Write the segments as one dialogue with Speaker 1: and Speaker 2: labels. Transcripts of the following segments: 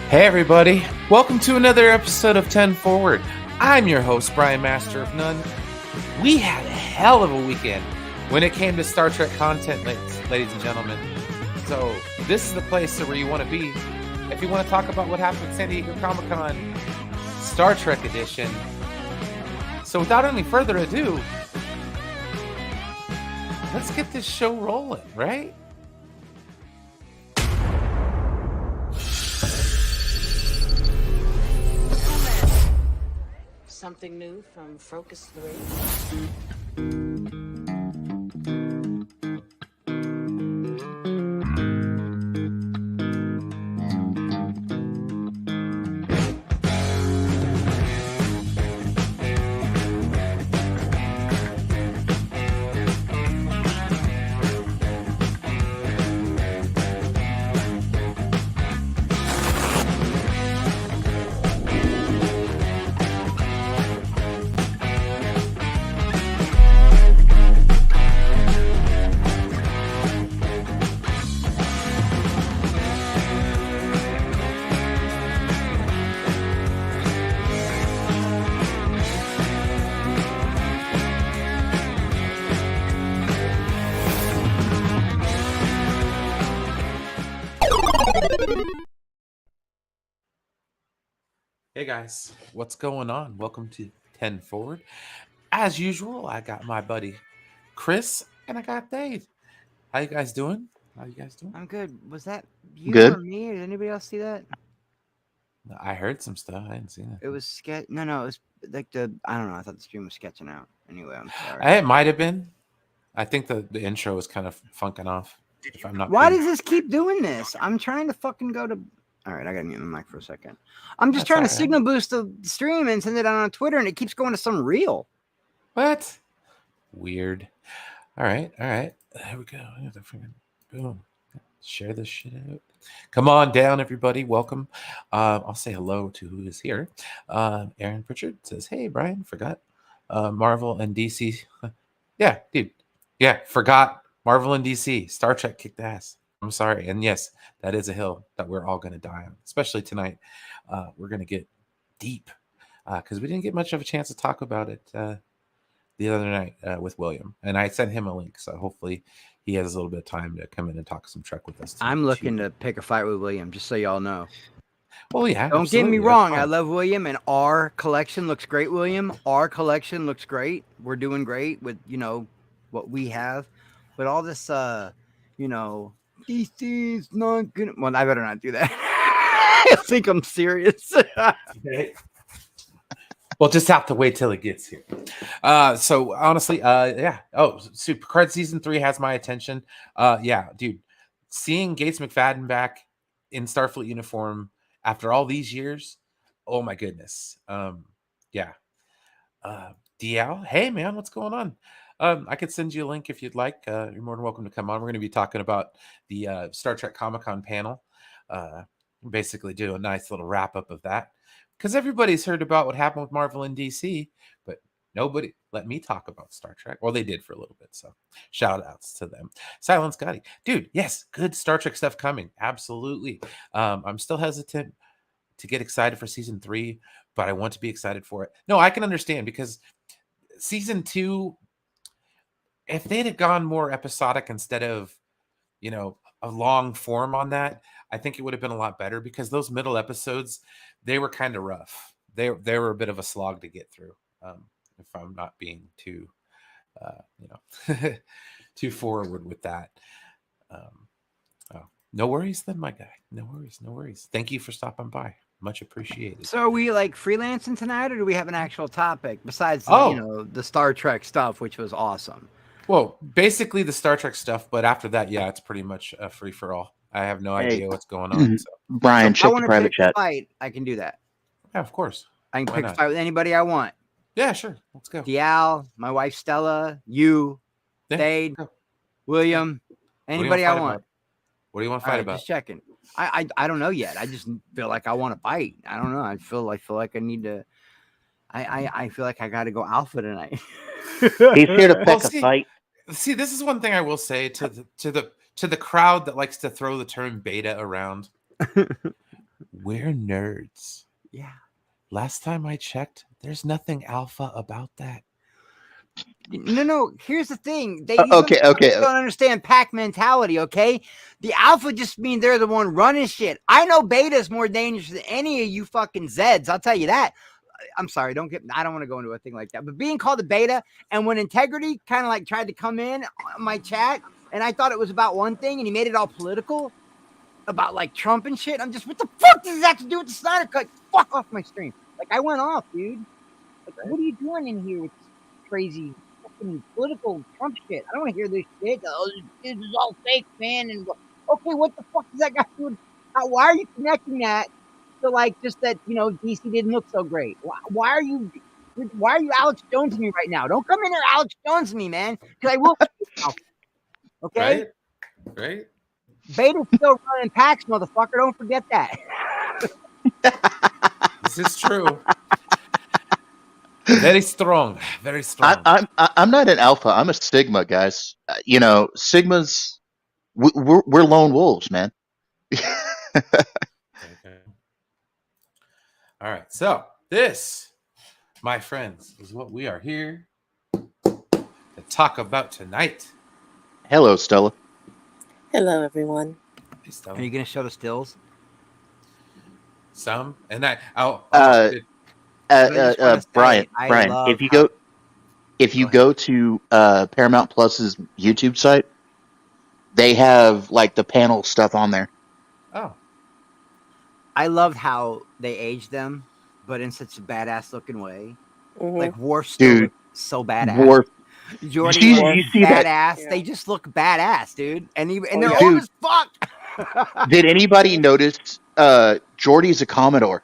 Speaker 1: Hey everybody, welcome to another episode of 10 Forward. I'm your host, Brian Master of None. We had a hell of a weekend when it came to Star Trek content, ladies and gentlemen. So this is the place where you want to be if you want to talk about what happened at San Diego Comic-Con Star Trek edition. So without any further ado, let's get this show rolling, right?
Speaker 2: Something new from Focus 3.
Speaker 1: Hey guys, what's going on? Welcome to 10 Forward. As usual, I got my buddy Chris and I got Dave. How you guys doing?
Speaker 3: I'm good. Was that you
Speaker 4: Good.
Speaker 3: or me? Or did anybody else see that?
Speaker 1: I heard some stuff. I didn't see it.
Speaker 3: It was sketch. No, it was like I don't know. I thought the stream was sketching out. Anyway, I'm sorry.
Speaker 1: It might have been. I think the intro was kind of funking off. If I'm not.
Speaker 3: Why does this keep doing this? I'm trying to fucking go to. All right, I got to mute my mic for a second. I'm just trying to signal boost the stream and send it on Twitter, and it keeps going to some reel.
Speaker 1: What? Weird. All right. There we go. Boom. Share this shit out. Come on down, everybody. Welcome. I'll say hello to who is here. Aaron Pritchard says, "Hey, Brian, forgot Marvel and DC." Yeah, dude. Yeah, forgot Marvel and DC. Star Trek kicked ass. I'm sorry. And yes, that is a hill that we're all going to die on, especially tonight. We're going to get deep because we didn't get much of a chance to talk about it the other night with William. And I sent him a link, so hopefully he has a little bit of time to come in and talk some Trek with us.
Speaker 3: I'm looking to pick a fight with William, just so y'all know.
Speaker 1: Well, yeah.
Speaker 3: Don't get me wrong. I love William, and our collection looks great, William. Our collection looks great. We're doing great with, what we have. But all this, DC's not good. Well, I better not do that. I think I'm serious.
Speaker 1: We'll just have to wait till it gets here. So honestly, yeah. Oh, so Picard season 3 has my attention. Yeah, dude. Seeing Gates McFadden back in Starfleet uniform after all these years, oh my goodness. Yeah. DL, hey man, what's going on? I could send you a link if you'd like. You're more than welcome to come on. We're going to be talking about the Star Trek Comic-Con panel. Basically do a nice little wrap-up of that. Because everybody's heard about what happened with Marvel and DC, but nobody let me talk about Star Trek. Well, they did for a little bit, so shout-outs to them. Silent Scotty. Dude, yes, good Star Trek stuff coming. Absolutely. I'm still hesitant to get excited for Season 3, but I want to be excited for it. No, I can understand, because Season 2... if they'd have gone more episodic instead of, a long form on that, I think it would have been a lot better, because those middle episodes, they were kind of rough. They were a bit of a slog to get through. If I'm not being too, too forward with that. No worries then, my guy. No worries. Thank you for stopping by. Much appreciated.
Speaker 3: So are we freelancing tonight, or do we have an actual topic besides, the Star Trek stuff, which was awesome?
Speaker 1: Well, basically the Star Trek stuff, but after that, yeah, it's pretty much a free for all. I have no idea what's going on. So.
Speaker 4: Brian, check the private chat.
Speaker 3: Fight, I can do that.
Speaker 1: Yeah, of course.
Speaker 3: I can pick a fight with anybody I want.
Speaker 1: Yeah, sure. Let's go.
Speaker 3: Dial, my wife Stella, you, Dade, William, anybody I want.
Speaker 1: What do you want to fight about?
Speaker 3: Just checking. I don't know yet. I just feel like I want to fight. I don't know. I feel like I need to. I feel like I got to go alpha tonight.
Speaker 4: He's here to pick a fight.
Speaker 1: See, this is one thing I will say to the crowd that likes to throw the term beta around. We're nerds.
Speaker 3: Yeah.
Speaker 1: Last time I checked, there's nothing alpha about that.
Speaker 3: No. Here's the thing. They
Speaker 4: Okay.
Speaker 3: don't understand pack mentality. Okay, the alpha just mean they're the one running shit. I know beta is more dangerous than any of you fucking Zeds. I'll tell you that. I'm sorry. I don't want to go into a thing like that. But being called a beta, and when Integrity kind of like tried to come in on my chat, and I thought it was about one thing, and he made it all political about like Trump and shit. I'm just, what the fuck does that have to do with the Snyder Cut? Fuck off my stream. Like I went off, dude. Like, what are you doing in here with this crazy fucking political Trump shit? I don't want to hear this shit. Oh, this is all fake, man. And okay, what the fuck does that got to do with? Why are you connecting that to like just that DC didn't look so great? Why are you Alex Jones me right now? Don't come in here, Alex Jones me, man, because I will. Okay,
Speaker 1: Right.
Speaker 3: Beta's still running packs, motherfucker. Don't forget that.
Speaker 1: This is true. Very strong. Very strong.
Speaker 4: I'm not an alpha. I'm a sigma, guys. Sigmas. We're lone wolves, man.
Speaker 1: Okay. All right. So this, my friends, is what we are here to talk about tonight.
Speaker 4: Hello, Stella.
Speaker 2: Hello, everyone.
Speaker 1: Hey, Stella.
Speaker 3: Are you gonna show the stills?
Speaker 1: Some and that.
Speaker 4: Brian,
Speaker 3: love
Speaker 4: if you go to Paramount Plus's YouTube site, they have like the panel stuff on there.
Speaker 1: Oh.
Speaker 3: I loved how they aged them, but in such a badass looking way. Like Worf still
Speaker 4: Dude,
Speaker 3: looked so badass.
Speaker 4: Worf.
Speaker 3: Jordy
Speaker 4: You
Speaker 3: Worf,
Speaker 4: see that?
Speaker 3: badass.
Speaker 2: Yeah.
Speaker 3: They just look badass, dude. And they're
Speaker 4: Dude.
Speaker 3: old as fuck.
Speaker 4: Did anybody notice Geordi's a Commodore?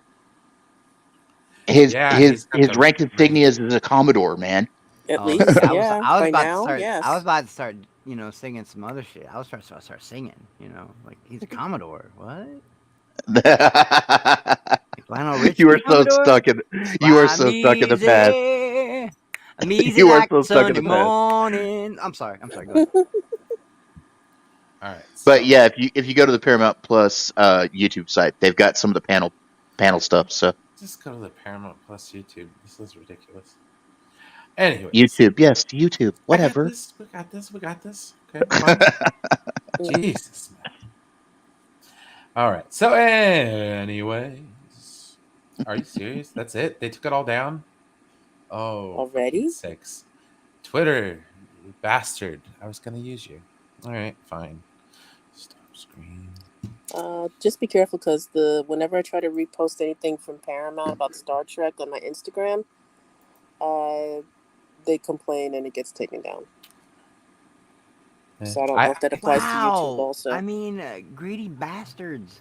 Speaker 4: His rank insignia is a Commodore, man.
Speaker 2: At least, yeah.
Speaker 3: I was
Speaker 2: by
Speaker 3: about
Speaker 2: now,
Speaker 3: to start.
Speaker 2: yes.
Speaker 3: I was about to start, singing some other shit. I was trying to start singing, like he's a Commodore. What? Lionel Richie.
Speaker 4: You are so
Speaker 3: Commodore?
Speaker 4: stuck in. You are so stuck in the past.
Speaker 3: I'm easy
Speaker 4: You are
Speaker 3: like
Speaker 4: so stuck in
Speaker 3: Sunday
Speaker 4: the past.
Speaker 3: morning. I'm sorry. Go ahead.
Speaker 1: All right.
Speaker 4: But yeah, if you go to the Paramount Plus YouTube site, they've got some of the panel stuff. So
Speaker 1: just go to the Paramount Plus YouTube. This is ridiculous. Anyway,
Speaker 4: YouTube, yes, YouTube, whatever.
Speaker 1: We got this. Okay, fine. Jesus, man. All right. So, anyways, are you serious? That's it? They took it all down? Oh,
Speaker 2: already?
Speaker 1: 6. Twitter, you bastard. I was gonna use you. All right, fine. Stop screen.
Speaker 2: Just be careful because whenever I try to repost anything from Paramount about Star Trek on my Instagram, they complain and it gets taken down. So I don't know if that applies to YouTube also.
Speaker 3: I mean, greedy bastards.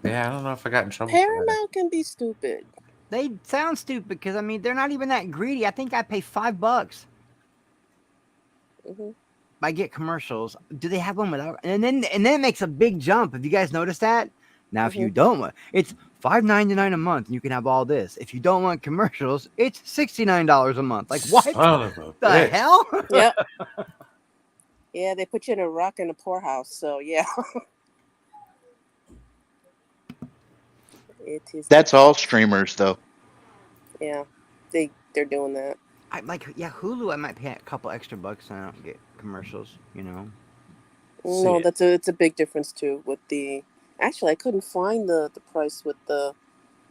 Speaker 1: Yeah, I don't know if I got in trouble.
Speaker 2: Paramount can be stupid.
Speaker 3: They sound stupid because they're not even that greedy. I think I pay $5.
Speaker 2: Mm-hmm.
Speaker 3: I get commercials. Do they have one without? And then it makes a big jump. Have you guys noticed that? Now, if you don't want, it's $5.99 a month, and you can have all this. If you don't want commercials, it's $69 a month. Like what? The hell?
Speaker 2: Yep. Yeah, they put you in a rock in a poorhouse. So yeah. It is.
Speaker 4: That's all streamers, though.
Speaker 2: Yeah, they're doing that.
Speaker 3: Hulu. I might pay a couple extra bucks and I don't get commercials.
Speaker 2: No, it's a big difference too. With actually, I couldn't find the price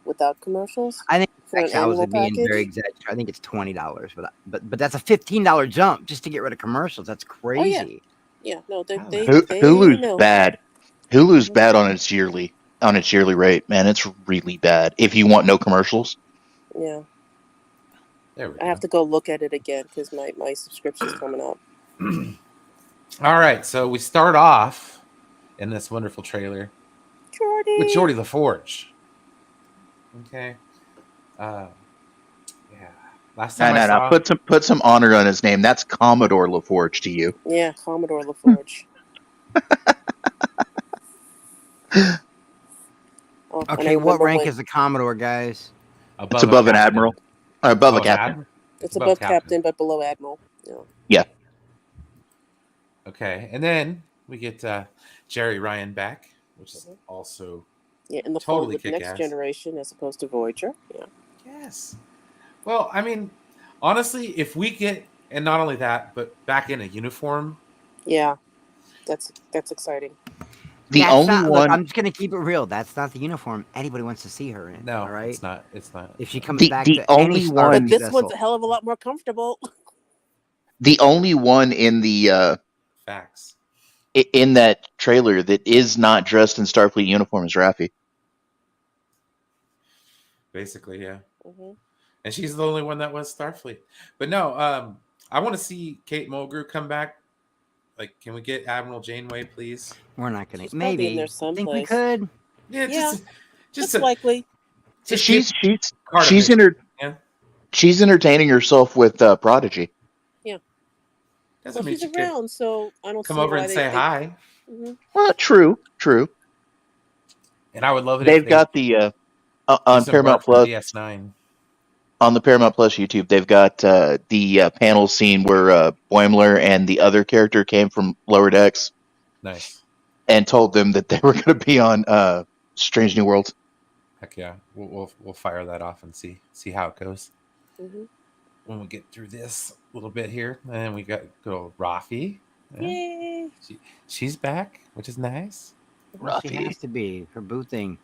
Speaker 2: without commercials.
Speaker 3: I think
Speaker 2: for an
Speaker 3: I was
Speaker 2: annual
Speaker 3: being
Speaker 2: package.
Speaker 3: very exaggerated. I think it's $20, but that's a $15 jump just to get rid of commercials. That's crazy.
Speaker 2: Yeah, no, they
Speaker 4: Hulu's
Speaker 2: know.
Speaker 4: bad. Hulu's bad on its yearly rate, man. It's really bad. If you want no commercials.
Speaker 2: Yeah.
Speaker 1: There we go.
Speaker 2: I have to go look at it again because my subscription's coming up.
Speaker 1: All right, so we start off in this wonderful trailer with Geordi LaForge. Okay. Yeah. Last time I saw...
Speaker 4: Put some honor on his name. That's Commodore LaForge to you.
Speaker 2: Yeah, Commodore LaForge.
Speaker 3: Okay, what rank is the Commodore, guys?
Speaker 4: It's above an admiral. Or above a captain.
Speaker 2: It's above captain, but below admiral.
Speaker 4: Yeah.
Speaker 1: Okay, and then we get Jerry Ryan back, which is also
Speaker 2: Yeah, in the fold with Next Generation as opposed to Voyager. Yeah.
Speaker 1: Yes. Well, I mean, honestly, if we get, and not only that, but back in a uniform.
Speaker 2: Yeah, that's exciting.
Speaker 3: Look, I'm just gonna keep it real. That's not the uniform anybody wants to see her in.
Speaker 1: No,
Speaker 3: all right?
Speaker 1: It's not. It's not.
Speaker 3: If she comes back to
Speaker 4: only
Speaker 3: any
Speaker 4: one,
Speaker 2: but this one's a hell of a lot more comfortable.
Speaker 4: The only one in the
Speaker 1: facts
Speaker 4: in that trailer that is not dressed in Starfleet uniform is Raffi.
Speaker 1: Basically, yeah. Mm-hmm. And she's the only one that was Starfleet. But no, I want to see Kate Mulgrew come back. Like, can we get Admiral Janeway, please?
Speaker 3: We're not gonna.
Speaker 2: She's
Speaker 3: maybe
Speaker 2: in there someplace.
Speaker 3: Think we could.
Speaker 1: Yeah, just
Speaker 2: likely.
Speaker 1: Just
Speaker 4: she's entertaining herself with Prodigy.
Speaker 2: Yeah.
Speaker 1: Doesn't
Speaker 2: mean she's around, so I don't
Speaker 1: come
Speaker 2: see
Speaker 1: over
Speaker 2: why
Speaker 1: and say hi.
Speaker 2: Mm-hmm.
Speaker 4: Well, true.
Speaker 1: And I would love it.
Speaker 4: They've got the on Paramount Plus
Speaker 1: DS9.
Speaker 4: On the Paramount Plus YouTube, they've got the panel scene where Boimler and the other character came from Lower Decks.
Speaker 1: Nice.
Speaker 4: And told them that they were going to be on Strange New Worlds.
Speaker 1: Heck yeah, we'll fire that off and see how it goes.
Speaker 2: Mm-hmm.
Speaker 1: When we get through this little bit here, and we got good old Rafi.
Speaker 2: Yay!
Speaker 1: She's back, which is nice.
Speaker 3: Rafi. She has to be her boo thing,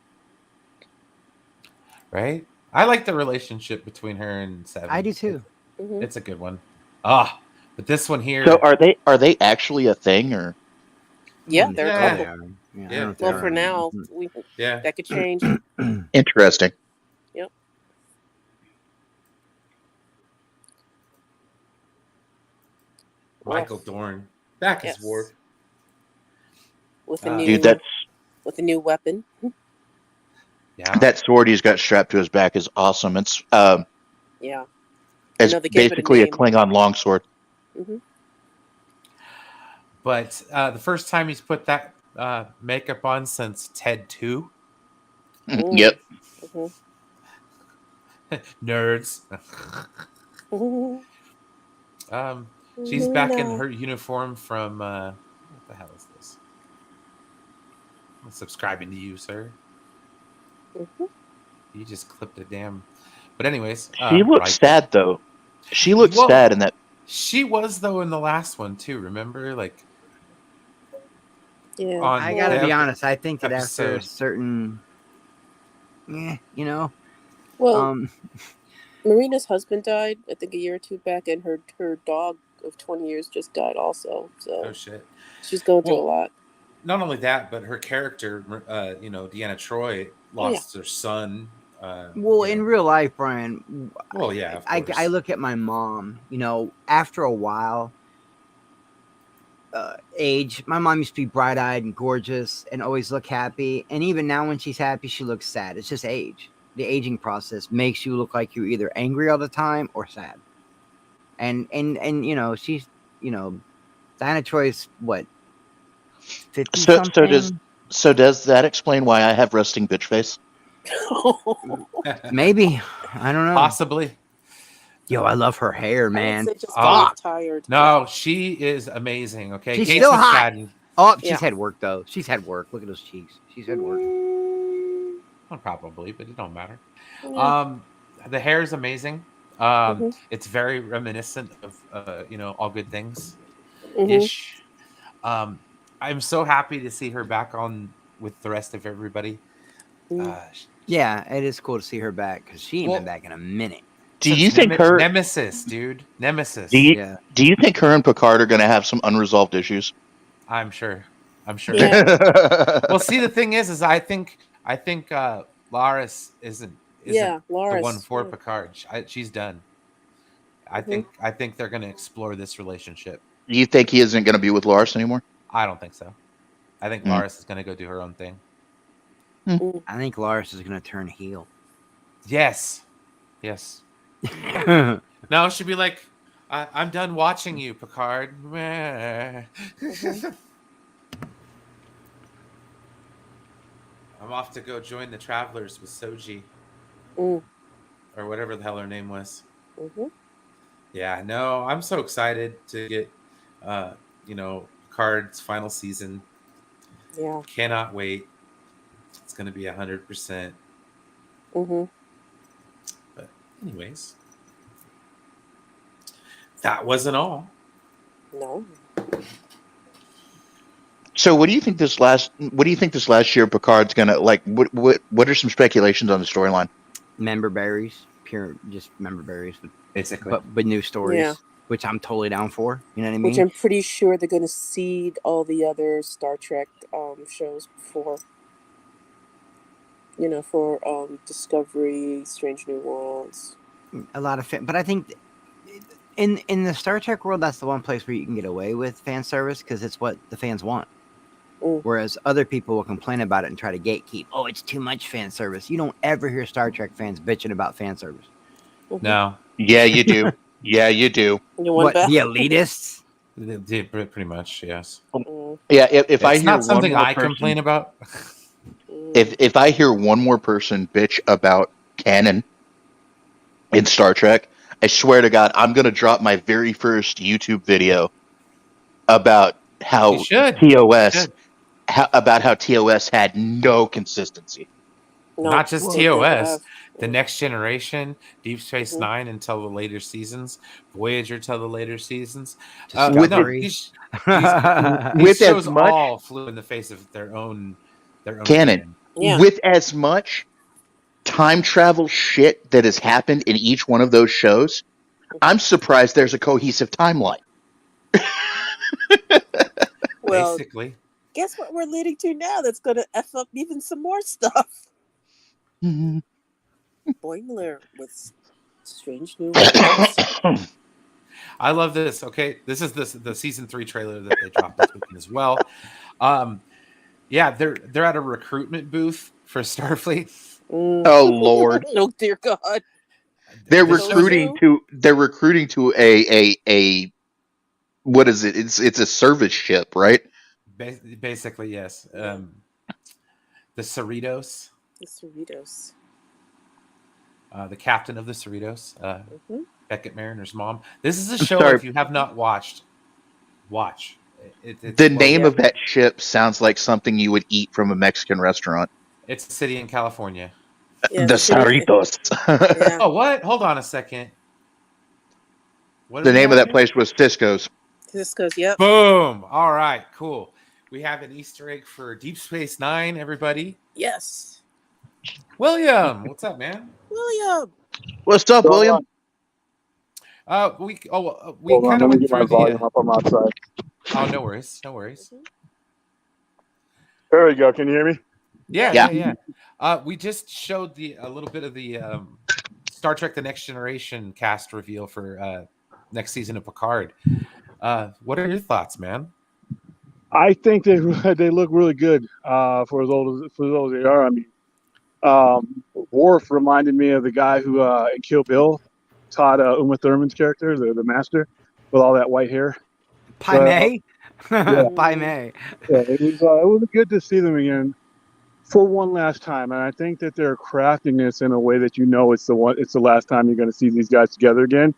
Speaker 1: right? I like the relationship between her and Seven.
Speaker 3: I do too.
Speaker 1: It's a good one. But this one here.
Speaker 4: So are they actually a thing or?
Speaker 2: Yeah, they're a couple.
Speaker 1: Yeah.
Speaker 2: Well, for now, that could change.
Speaker 4: Interesting.
Speaker 2: Yep.
Speaker 1: Michael Dorn back as Worf.
Speaker 2: With a new with a new weapon.
Speaker 1: Yeah.
Speaker 4: That sword he's got strapped to his back is awesome. It's
Speaker 2: yeah.
Speaker 4: It's basically a Klingon longsword.
Speaker 2: Mm-hmm.
Speaker 1: But the first time he's put that makeup on since Ted 2.
Speaker 4: Yep.
Speaker 2: Mm-hmm.
Speaker 1: Nerds. She's back in her uniform from what the hell is this? I'm subscribing to you, sir.
Speaker 2: Mm-hmm.
Speaker 1: You just clipped a damn. But anyways,
Speaker 4: she looks sad though. She looks sad in that.
Speaker 1: She was though in the last one too. Remember, like.
Speaker 2: Yeah,
Speaker 3: I gotta be honest. I think that after a certain,
Speaker 2: Well, Marina's husband died, I think, a year or two back, and her dog of 20 years just died also. So,
Speaker 1: oh shit,
Speaker 2: she's going through a lot.
Speaker 1: Not only that, but her character, Deanna Troi, lost her son.
Speaker 3: In real life, Brian.
Speaker 1: Well, yeah, of course.
Speaker 3: I look at my mom. After a while. Age. My mom used to be bright-eyed and gorgeous and always look happy. And even now when she's happy, she looks sad. It's just age. The aging process makes you look like you're either angry all the time or sad. And she's, Diana Troy's what? 50 something?
Speaker 4: So does that explain why I have resting bitch face?
Speaker 3: Maybe. I don't know.
Speaker 1: Possibly.
Speaker 3: Yo, I love her hair, man.
Speaker 2: Tired.
Speaker 1: No, she is amazing. Okay,
Speaker 3: she's still hot. She's had work though. She's had work. Look at those cheeks. She's had work.
Speaker 1: Well, probably, but it don't matter.
Speaker 2: Yeah.
Speaker 1: The hair is amazing. It's very reminiscent of All Good Things ish. I'm so happy to see her back on with the rest of everybody.
Speaker 3: Yeah, it is cool to see her back because she ain't been back in a minute.
Speaker 4: Do you think her
Speaker 1: Nemesis, dude? Nemesis.
Speaker 4: Do you think her and Picard are going to have some unresolved issues?
Speaker 1: I'm sure.
Speaker 2: Yeah.
Speaker 1: Well, see, the thing is I think Laris isn't the one for Picard. She's done. I think they're going to explore this relationship.
Speaker 4: Do you think he isn't going to be with Laris anymore?
Speaker 1: I don't think so. I think Laris is going to go do her own thing.
Speaker 3: I think Laris is going to turn heel.
Speaker 1: Yes. No, she'd be like, I'm done watching you, Picard. I'm off to go join the Travelers with Soji. Or whatever the hell her name was. Yeah, no, I'm so excited to get, Picard's final season.
Speaker 2: Yeah.
Speaker 1: Cannot wait. It's going to be 100%.
Speaker 2: Mm-hmm.
Speaker 1: But anyways, that wasn't all.
Speaker 2: No.
Speaker 4: So, what do you think this last year Picard's gonna like? What are some speculations on the storyline?
Speaker 3: Member berries, just member berries,
Speaker 1: Basically,
Speaker 3: but new stories,
Speaker 2: Yeah.
Speaker 3: which I'm totally down for. You know what I mean?
Speaker 2: Which I'm pretty sure they're going to seed all the other Star Trek shows before. You know, for Discovery, Strange New Worlds.
Speaker 3: A lot of but I think in the Star Trek world, that's the one place where you can get away with fan service because it's what the fans want. Whereas other people will complain about it and try to gatekeep. Oh, it's too much fan service. You don't ever hear Star Trek fans bitching about fan service.
Speaker 2: Mm-hmm.
Speaker 1: No.
Speaker 4: Yeah, you do. Yeah, you do.
Speaker 3: What, the elitists?
Speaker 1: Pretty much, yes.
Speaker 4: Yeah, if I
Speaker 1: it's
Speaker 4: hear
Speaker 1: not something
Speaker 4: one more
Speaker 1: I
Speaker 4: person,
Speaker 1: complain about.
Speaker 4: if I hear one more person bitch about canon in Star Trek, I swear to God, I'm gonna drop my very first YouTube video about how TOS had no consistency.
Speaker 1: Not just TOS, the Next Generation, Deep Space Nine until the later seasons, Voyager till the later seasons. These shows all flew in the face of their own
Speaker 4: canon. With as much time travel shit that has happened in each one of those shows, I'm surprised there's a cohesive timeline.
Speaker 2: Well,
Speaker 1: basically,
Speaker 2: guess what we're leading to now? That's going to f up even some more stuff. Boimler with Strange New Worlds.
Speaker 1: I love this. Okay, this is the season 3 trailer that they dropped this weekend as well. Yeah, they're at a recruitment booth for Starfleet.
Speaker 4: Oh Lord!
Speaker 2: Oh dear God!
Speaker 4: They're recruiting to a what is it? It's a service ship, right?
Speaker 1: Basically, yes. The Cerritos.
Speaker 2: The Cerritos.
Speaker 1: The captain of the Cerritos, Beckett Mariner's mom. This is a show if you have not watched, watch.
Speaker 4: The name of that ship sounds like something you would eat from a Mexican restaurant.
Speaker 1: It's a city in California.
Speaker 2: Yeah,
Speaker 4: the Cerritos.
Speaker 2: Yeah.
Speaker 1: Oh, what? Hold on a second.
Speaker 4: What the name of that place was Cisco's.
Speaker 2: Cisco's, yep.
Speaker 1: Boom. All right, cool. We have an Easter egg for Deep Space Nine, everybody.
Speaker 2: Yes.
Speaker 1: William, what's up, man?
Speaker 2: William.
Speaker 4: What's up, William?
Speaker 1: We
Speaker 5: Hold on, let me get my volume up. I'm outside.
Speaker 1: Oh, no worries. No worries.
Speaker 5: There we go. Can you hear me?
Speaker 1: Yeah. We just showed a little bit of the Star Trek: The Next Generation cast reveal for next season of Picard. What are your thoughts, man?
Speaker 5: I think they look really good for as old as they are. I mean, Worf reminded me of the guy who in Kill Bill taught Uma Thurman's character, the master, with all that white hair.
Speaker 3: Pai Mei?
Speaker 5: Yeah.
Speaker 3: Pai Mei.
Speaker 5: Yeah, it was good to see them again for one last time, and I think that they're crafting this in a way that it's the last time you're going to see these guys together again.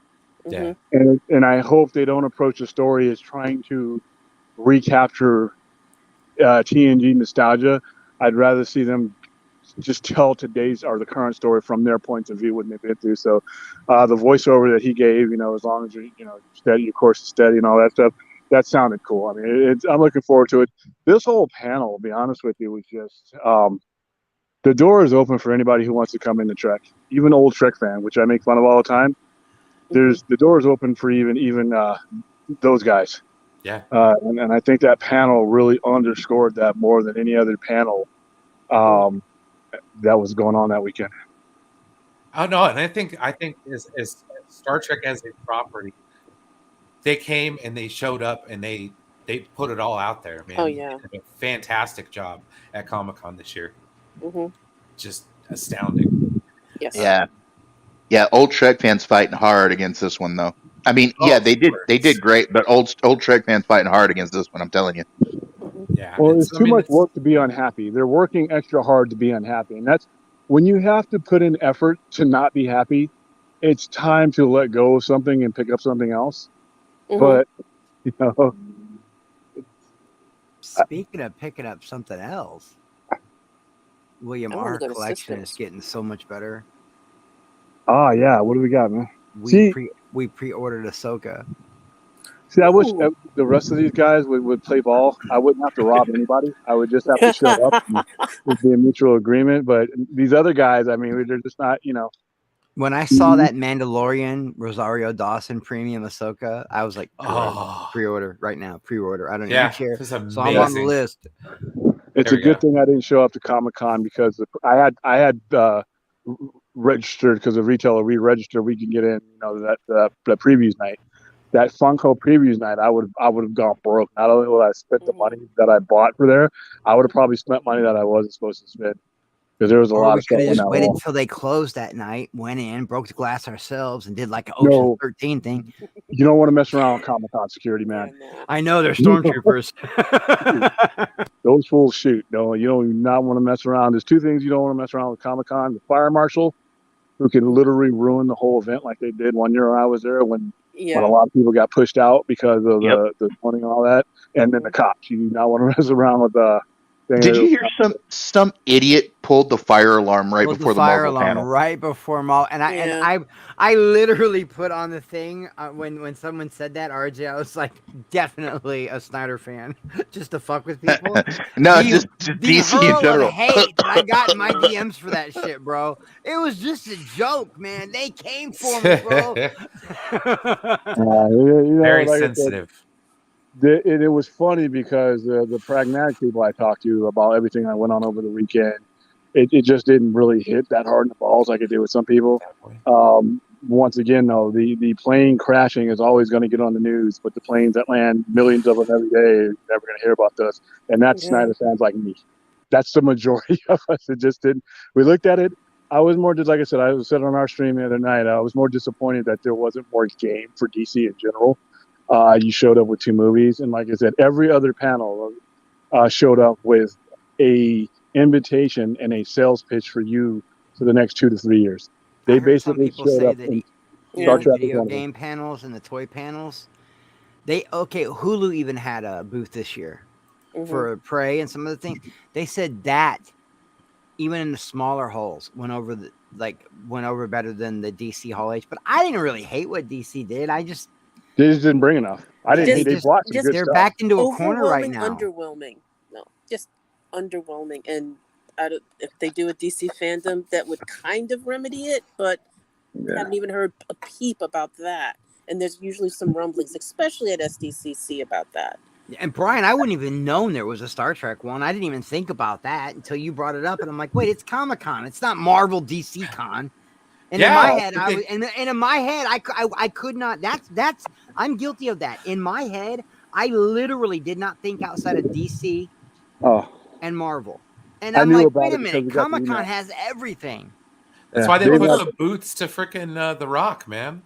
Speaker 1: Yeah.
Speaker 5: And I hope they don't approach the story as trying to recapture TNG nostalgia. I'd rather see them just tell today's or the current story from their points of view when they've been through. So the voiceover that he gave, as long as steady, your course is steady and all that stuff, that sounded cool. I mean, I'm looking forward to it. This whole panel, to be honest with you, was just the door is open for anybody who wants to come into Trek, even old Trek fan, which I make fun of all the time. The door is open for even those guys.
Speaker 1: Yeah.
Speaker 5: And I think that panel really underscored that more than any other panel that was going on that weekend.
Speaker 1: Oh no, and I think as Star Trek as a property, they came and they showed up and they put it all out there, man.
Speaker 2: Oh yeah,
Speaker 1: they did a fantastic job at Comic-Con this year.
Speaker 2: Mm-hmm.
Speaker 1: Just astounding.
Speaker 2: Yes.
Speaker 4: Yeah. Old Trek fans fighting hard against this one, though. I mean, they did great, but old Trek fans fighting hard against this one. I'm telling you.
Speaker 1: Yeah.
Speaker 5: Well, it's too much work to be unhappy. They're working extra hard to be unhappy, and that's when you have to put in effort to not be happy. It's time to let go of something and pick up something else. But
Speaker 3: speaking of picking up something else, William,
Speaker 2: I wanna
Speaker 3: our
Speaker 2: go to
Speaker 3: collection is
Speaker 2: Cisco's.
Speaker 3: getting so much better.
Speaker 5: Oh yeah, what do we got, man?
Speaker 3: We
Speaker 5: See,
Speaker 3: pre-ordered Ahsoka.
Speaker 5: see, I wish
Speaker 2: Ooh.
Speaker 5: the rest of these guys would play ball. I wouldn't have to rob anybody. I would just have to show up. And it'd be a mutual agreement. But these other guys, I mean, they're just not,
Speaker 3: When I saw that Mandalorian Rosario Dawson premium Ahsoka, I was like,
Speaker 1: Oh,
Speaker 3: pre-order right now, pre-order. I don't even
Speaker 1: yeah,
Speaker 3: care.
Speaker 1: it was
Speaker 3: So I'm on the
Speaker 1: amazing.
Speaker 3: list.
Speaker 5: It's
Speaker 1: There
Speaker 5: a
Speaker 1: we
Speaker 5: good
Speaker 1: go.
Speaker 5: thing I didn't show up to Comic-Con because I had registered because the retailer re-registered. We can get in, that previews night. That Funko previews night, I would have gone broke. Not only would I spent the money that I bought for there, I would have probably spent money that I wasn't supposed to spend because there was a
Speaker 3: Or
Speaker 5: lot
Speaker 3: we
Speaker 5: of stuff
Speaker 3: could have
Speaker 5: on
Speaker 3: just
Speaker 5: that
Speaker 3: waited
Speaker 5: wall.
Speaker 3: till they closed that night, went in, broke the glass ourselves, and did like an Ocean
Speaker 5: No,
Speaker 3: 13 thing.
Speaker 5: you don't want to mess around with Comic-Con security,
Speaker 2: Yeah,
Speaker 5: man.
Speaker 2: no.
Speaker 3: I know they're stormtroopers.
Speaker 5: Those fools shoot. No, you don't not want to mess around. There's two things you don't want to mess around with Comic-Con: the fire marshal, who can literally ruin the whole event, like they did one year when I was there, when a
Speaker 2: Yeah.
Speaker 5: lot of people got pushed out because of
Speaker 4: Yep.
Speaker 5: the flooding and all that, and then the cops. You do not want to mess around with
Speaker 4: Did you hear some idiot pulled the fire alarm right
Speaker 3: Pulled
Speaker 4: before the
Speaker 3: fire
Speaker 4: Marvel
Speaker 3: alarm
Speaker 4: panel?
Speaker 3: right before Marvel, and
Speaker 2: Yeah.
Speaker 3: I literally put on the thing when someone said that, RJ, I was like, definitely a Snyder fan, just to fuck with people.
Speaker 4: No,
Speaker 3: the,
Speaker 4: just
Speaker 3: the
Speaker 4: DC in
Speaker 3: hurl of
Speaker 4: general.
Speaker 3: hate that I got in my
Speaker 2: Yeah.
Speaker 3: DMs for that shit, bro. It was just a joke, man. They came for me, bro.
Speaker 1: Very
Speaker 5: like I said,
Speaker 1: sensitive.
Speaker 5: it was funny because the pragmatic people I talked to about everything that went on over the weekend, it just didn't really hit that hard in the balls like it did with some people. Once again, though, the plane crashing is always going to get on the news, but the planes that land, millions of them every day, you're never going to hear about this. And that's
Speaker 2: Yeah.
Speaker 5: Snyder fans like me. That's the majority of us. It just didn't. We looked at it. I was more just like I said. I said on our stream the other night. I was more disappointed that there wasn't more game for DC in general. You showed up with 2 movies, and like I said, every other panel showed up with a invitation and a sales pitch for you for the next 2 to 3 years.
Speaker 3: I
Speaker 5: They
Speaker 3: heard some
Speaker 5: basically
Speaker 3: people
Speaker 5: showed
Speaker 3: say
Speaker 5: up.
Speaker 3: that
Speaker 5: In
Speaker 3: even
Speaker 5: Star
Speaker 2: Yeah.
Speaker 3: the
Speaker 5: Trek was
Speaker 3: video
Speaker 5: one of them.
Speaker 3: game panels and the toy panels, Hulu even had a booth this year
Speaker 2: Mhm.
Speaker 3: for Prey and some of the things. They said that even in the smaller holes went over better than the DC Hall H. But I didn't really hate what DC did.
Speaker 5: They just didn't bring enough. I didn't hate. They brought some good
Speaker 3: they're
Speaker 5: stuff.
Speaker 3: backed into a corner right
Speaker 2: Overwhelming,
Speaker 3: now.
Speaker 2: underwhelming. No, just underwhelming. And if they do a DC fandom, that would kind of remedy it, but
Speaker 5: Yeah.
Speaker 2: haven't even heard a peep about that. And there's usually some rumblings, especially at SDCC, about that.
Speaker 3: And Brian, I wouldn't even known there was a Star Trek one. I didn't even think about that until you brought it up, and I'm like, wait, it's Comic-Con. It's not Marvel DC Con. And in my head, I could not. That's I'm guilty of that. In my head, I literally did not think outside of DC and Marvel. And I'm like, wait a minute, Comic-Con has everything.
Speaker 1: That's why they put the boots to freaking The Rock, man.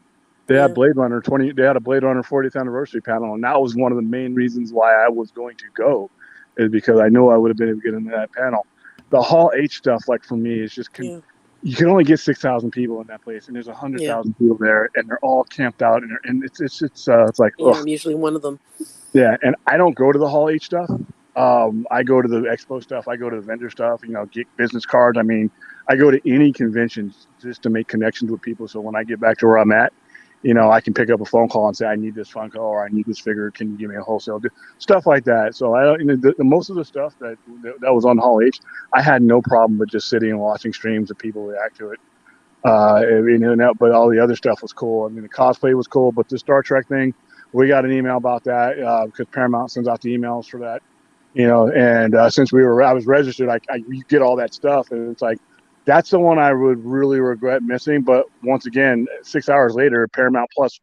Speaker 5: They had Blade Runner 20. They had a Blade Runner 40th anniversary panel, and that was one of the main reasons why I was going to go, is because I knew I would have been able to get into that panel. The Hall H stuff, like for me, is just you can only get 6,000 people in that place, and there's 100,000 people there, and they're all camped out, and it's like
Speaker 2: I'm usually one of them.
Speaker 5: Yeah, and I don't go to the Hall H stuff. I go to the expo stuff. I go to the vendor stuff. Get business cards. I mean, I go to any conventions just to make connections with people. So when I get back to where I'm at, I can pick up a phone call and say, I need this Funko or I need this figure. Can you give me a wholesale? Stuff like that. So I don't, the most of the stuff that was on Hall H, I had no problem with just sitting and watching streams of people react to it. But all the other stuff was cool. I mean, the cosplay was cool, but the Star Trek thing, we got an email about that because Paramount sends out the emails for that. And since I was registered, you get all that stuff, and it's like, that's the one I would really regret missing. But once again, 6 hours later, Paramount Plus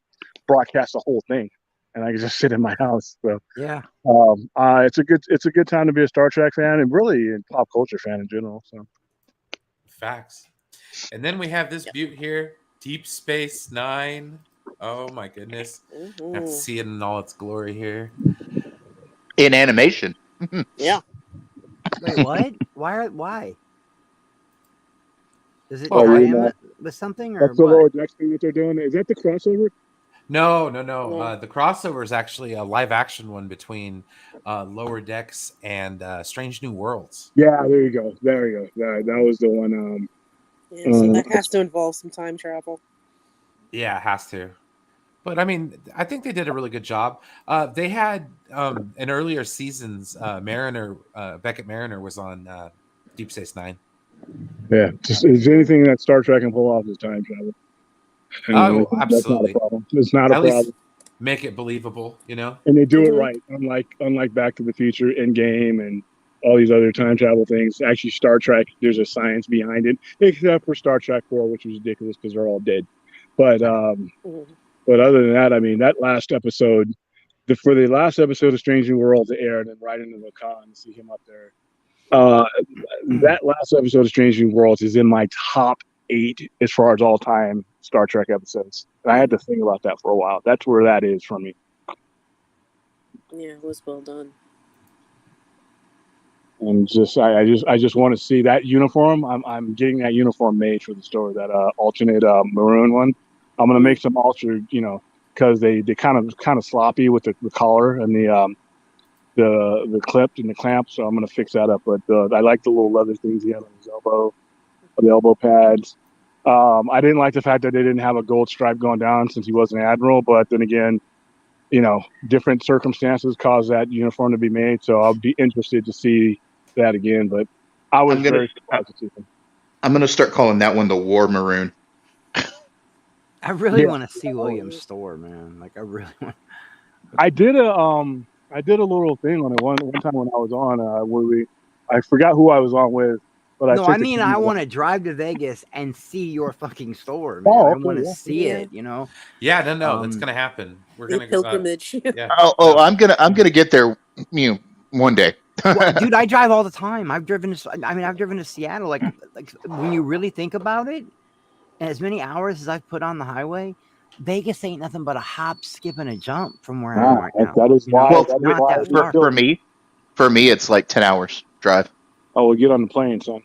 Speaker 5: broadcasts the whole thing, and I can just sit in my house. So
Speaker 3: yeah,
Speaker 5: it's a good time to be a Star Trek fan and really a pop culture fan in general. So
Speaker 1: facts. And then we have this beaut here, Deep Space Nine. Oh my goodness, I have to see it in all its glory here
Speaker 4: in animation.
Speaker 2: Yeah.
Speaker 3: Wait, what? Why? Does it
Speaker 5: tie
Speaker 3: in with something? Or
Speaker 5: that's the
Speaker 3: what?
Speaker 5: Lower Decks thing that they're doing. Is that the crossover?
Speaker 1: No.
Speaker 2: No.
Speaker 1: The crossover is actually a live action one between Lower Decks and Strange New Worlds.
Speaker 5: Yeah, there you go. That was the one.
Speaker 2: Yeah, so that has to involve some time travel.
Speaker 1: Yeah, it has to. But I mean, I think they did a really good job. They had in earlier seasons, Beckett Mariner was on Deep Space Nine.
Speaker 5: Yeah, just is anything that Star Trek can pull off is time travel.
Speaker 1: Oh,
Speaker 5: That's
Speaker 1: absolutely.
Speaker 5: not a problem. It's not
Speaker 1: At
Speaker 5: a
Speaker 1: least
Speaker 5: problem.
Speaker 1: make it believable, you know?
Speaker 5: And they do it right. Unlike Back to the Future, Endgame, and all these other time travel things. Actually, Star Trek, there's a science behind it, except for Star Trek 4, which was ridiculous because they're all dead. But but other than that, I mean, that last episode, for the last episode of Strange New Worlds to air, and then right into the con, see him up there. That last episode of Strange New Worlds is in my top 8 as far as all time Star Trek episodes. And I had to think about that for a while. That's where that is for me.
Speaker 2: Yeah, it was well done.
Speaker 5: And I just want to see that uniform. I'm getting that uniform made for the store, that alternate maroon one. I'm gonna make some altered, because they kind of sloppy with the collar and the clip and the clamp. So I'm gonna fix that up. But I like the little leather things he had on his elbow, the elbow pads. I didn't like the fact that they didn't have a gold stripe going down since he was an admiral. But then again, different circumstances caused that uniform to be made. So I'll be interested to see that again. But I was very surprised to see him.
Speaker 4: I'm gonna start calling that one the War Maroon.
Speaker 3: I really want to see William's store, man. Like I really want.
Speaker 5: I did a little thing on it one time when I was on where I forgot who I was on with, but
Speaker 3: I want to drive to Vegas and see your fucking store, man. I want to see it,
Speaker 1: Yeah, no, that's gonna happen. We're gonna
Speaker 2: pilgrimage.
Speaker 1: Yeah.
Speaker 4: I'm gonna get there, one day.
Speaker 3: Well, dude, I drive all the time. I've driven to Seattle. Like when you really think about it, and as many hours as I've put on the highway, Vegas ain't nothing but a hop, skip, and a jump from where I am right now.
Speaker 5: That is why.
Speaker 4: Well,
Speaker 3: not that far.
Speaker 4: For me, it's like 10 hours drive.
Speaker 5: Oh, we'll get on the plane, son.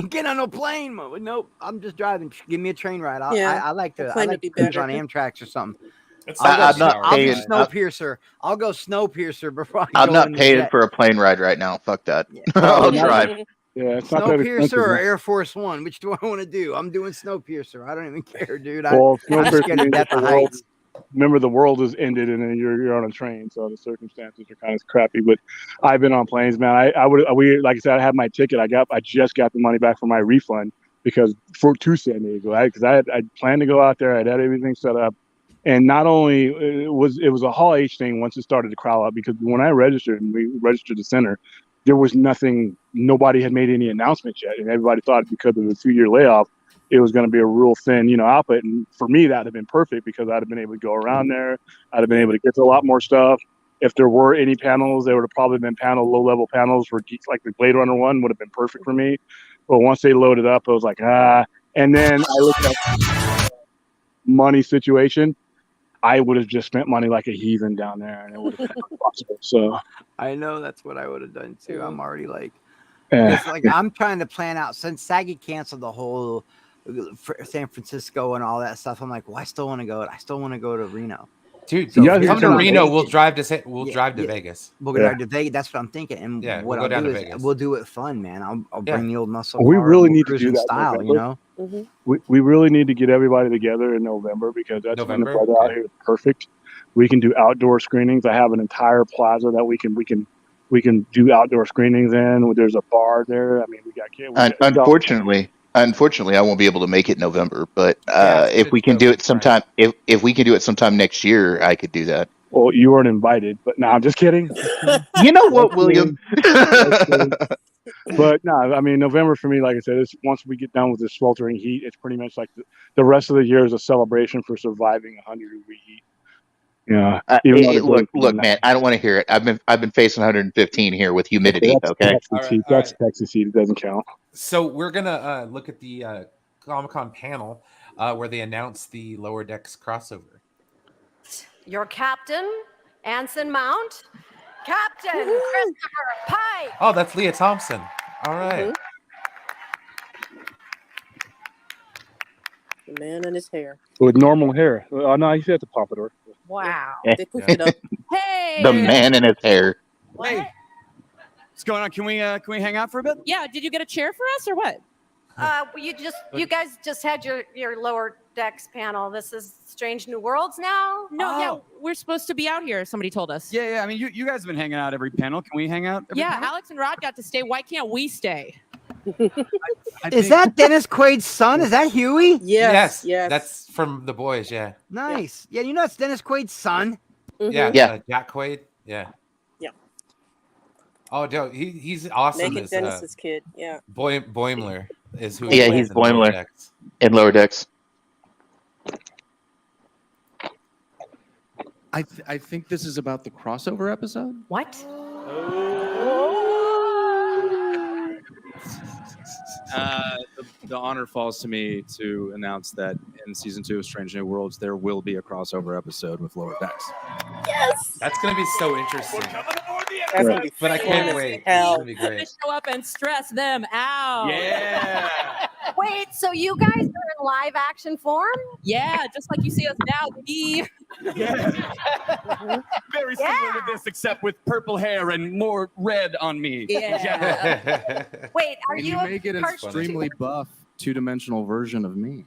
Speaker 3: Get on a plane. Nope, I'm just driving. Give me a train ride. I like to cruise on Amtrak or something. I'll go Snowpiercer. I'll go Snowpiercer before
Speaker 4: I'm not paying for a plane ride right now. Fuck that. Yeah. I'll drive.
Speaker 5: Yeah, it's not
Speaker 3: Snowpiercer or Air Force One. Which do I want to do? I'm doing Snowpiercer. I don't even care, dude.
Speaker 5: I'm
Speaker 3: scared to death of heights.
Speaker 5: Remember, the world has ended, and then you're on a train, so the circumstances are kind of crappy. But I've been on planes, man. We like I said, I had my ticket. I just got the money back for my refund to San Diego, because I planned to go out there. I had everything set up, and not only it was a Hall H thing once it started to crowd up, because when I registered and we registered the center, there was nothing. Nobody had made any announcements yet, and everybody thought because of the 2-year layoff, it was going to be a real thin, output. And for me, that would have been perfect because I'd have been able to go around there. I'd have been able to get to a lot more stuff. If there were any panels, they would have probably been low-level panels for geeks, like the Blade Runner one would have been perfect for me. But once they loaded up, I was like, And then I looked at money situation. I would have just spent money like a heathen down there, and it would have been impossible. So
Speaker 3: I know that's what I would have done too. I'm already like, it's like I'm trying to plan out since Saggy canceled the whole San Francisco and all that stuff. I'm like, well, I still want to go. I still want to go to Reno,
Speaker 1: dude. So come to Reno. We'll drive to Vegas.
Speaker 3: We'll drive to Vegas. That's what I'm thinking. And what I'll do is we'll do it fun, man. I'll bring the old muscle.
Speaker 5: We really need to do that
Speaker 3: style,
Speaker 2: Mm-hmm.
Speaker 5: We really need to get everybody together in November, because that's when the weather out here is perfect. We can do outdoor screenings. I have an entire plaza that we can do outdoor screenings in. There's a bar there. I mean,
Speaker 4: Unfortunately, I won't be able to make it in November. But if we can do it sometime, if we can do it sometime next year, I could do that.
Speaker 5: Well, you weren't invited, but no, I'm just kidding.
Speaker 4: You know what, William?
Speaker 5: But no, I mean, November for me, like I said, is once we get done with this sweltering heat, it's pretty much like the rest of the year is a celebration for surviving 100-degree heat. Yeah.
Speaker 4: Look, man, I don't want to hear it. I've been facing 115 here with humidity.
Speaker 5: That's Texas heat. It doesn't count.
Speaker 1: So we're gonna look at the Comic-Con panel where they announced the Lower Decks crossover.
Speaker 6: Your captain, Anson Mount, Captain Christopher Pike.
Speaker 1: Oh, that's Leah Thompson. All right.
Speaker 2: The man and his hair.
Speaker 5: With normal hair. Oh, no, he said the pompadour.
Speaker 6: Wow.
Speaker 2: They poofed it up.
Speaker 6: Hey.
Speaker 4: The man in his hair.
Speaker 6: What?
Speaker 7: Hey. What's going on? Can we hang out for a bit?
Speaker 8: Yeah, did you get a chair for us or what?
Speaker 6: You guys just had your lower decks panel. This is Strange New Worlds now?
Speaker 8: No, yeah, we're supposed to be out here, somebody told us.
Speaker 7: Yeah. I mean, you guys have been hanging out every panel. Can we hang out every
Speaker 8: Yeah,
Speaker 7: panel?
Speaker 8: Alex and Rod got to stay. Why can't we stay?
Speaker 3: Is that Dennis Quaid's son? Is that Huey?
Speaker 2: Yes.
Speaker 1: That's from The Boys. Yeah.
Speaker 3: Nice. Yeah, you know it's Dennis Quaid's son.
Speaker 1: Yeah.
Speaker 4: Yeah.
Speaker 1: Jack Quaid. Yeah.
Speaker 2: Yeah.
Speaker 1: Oh, dude, he's awesome.
Speaker 2: Naked Dennis's kid. Yeah.
Speaker 1: Boimler is who.
Speaker 4: Yeah,
Speaker 1: he
Speaker 4: he's
Speaker 1: plays in Lower
Speaker 4: Boimler.
Speaker 1: Decks.
Speaker 4: In Lower Decks.
Speaker 9: I think this is about the crossover episode.
Speaker 6: What?
Speaker 9: The honor falls to me to announce that in season 2 of Strange New Worlds, there will be a crossover episode with Lower Decks.
Speaker 2: Yes.
Speaker 1: That's gonna be so interesting.
Speaker 2: That's gonna be
Speaker 1: But I can't
Speaker 2: fun as
Speaker 1: wait. It's
Speaker 2: hell.
Speaker 1: gonna be great.
Speaker 8: Show up and stress them out.
Speaker 9: Yeah.
Speaker 6: Wait, so you guys are in live action form?
Speaker 8: Yeah, just like you see us now.
Speaker 7: Very similar to this, except with purple hair and more red on me.
Speaker 8: Yeah.
Speaker 6: Wait, are
Speaker 9: And
Speaker 6: you
Speaker 9: you
Speaker 6: a
Speaker 9: may get an
Speaker 6: cartoon?
Speaker 9: extremely buff 2-dimensional version of me.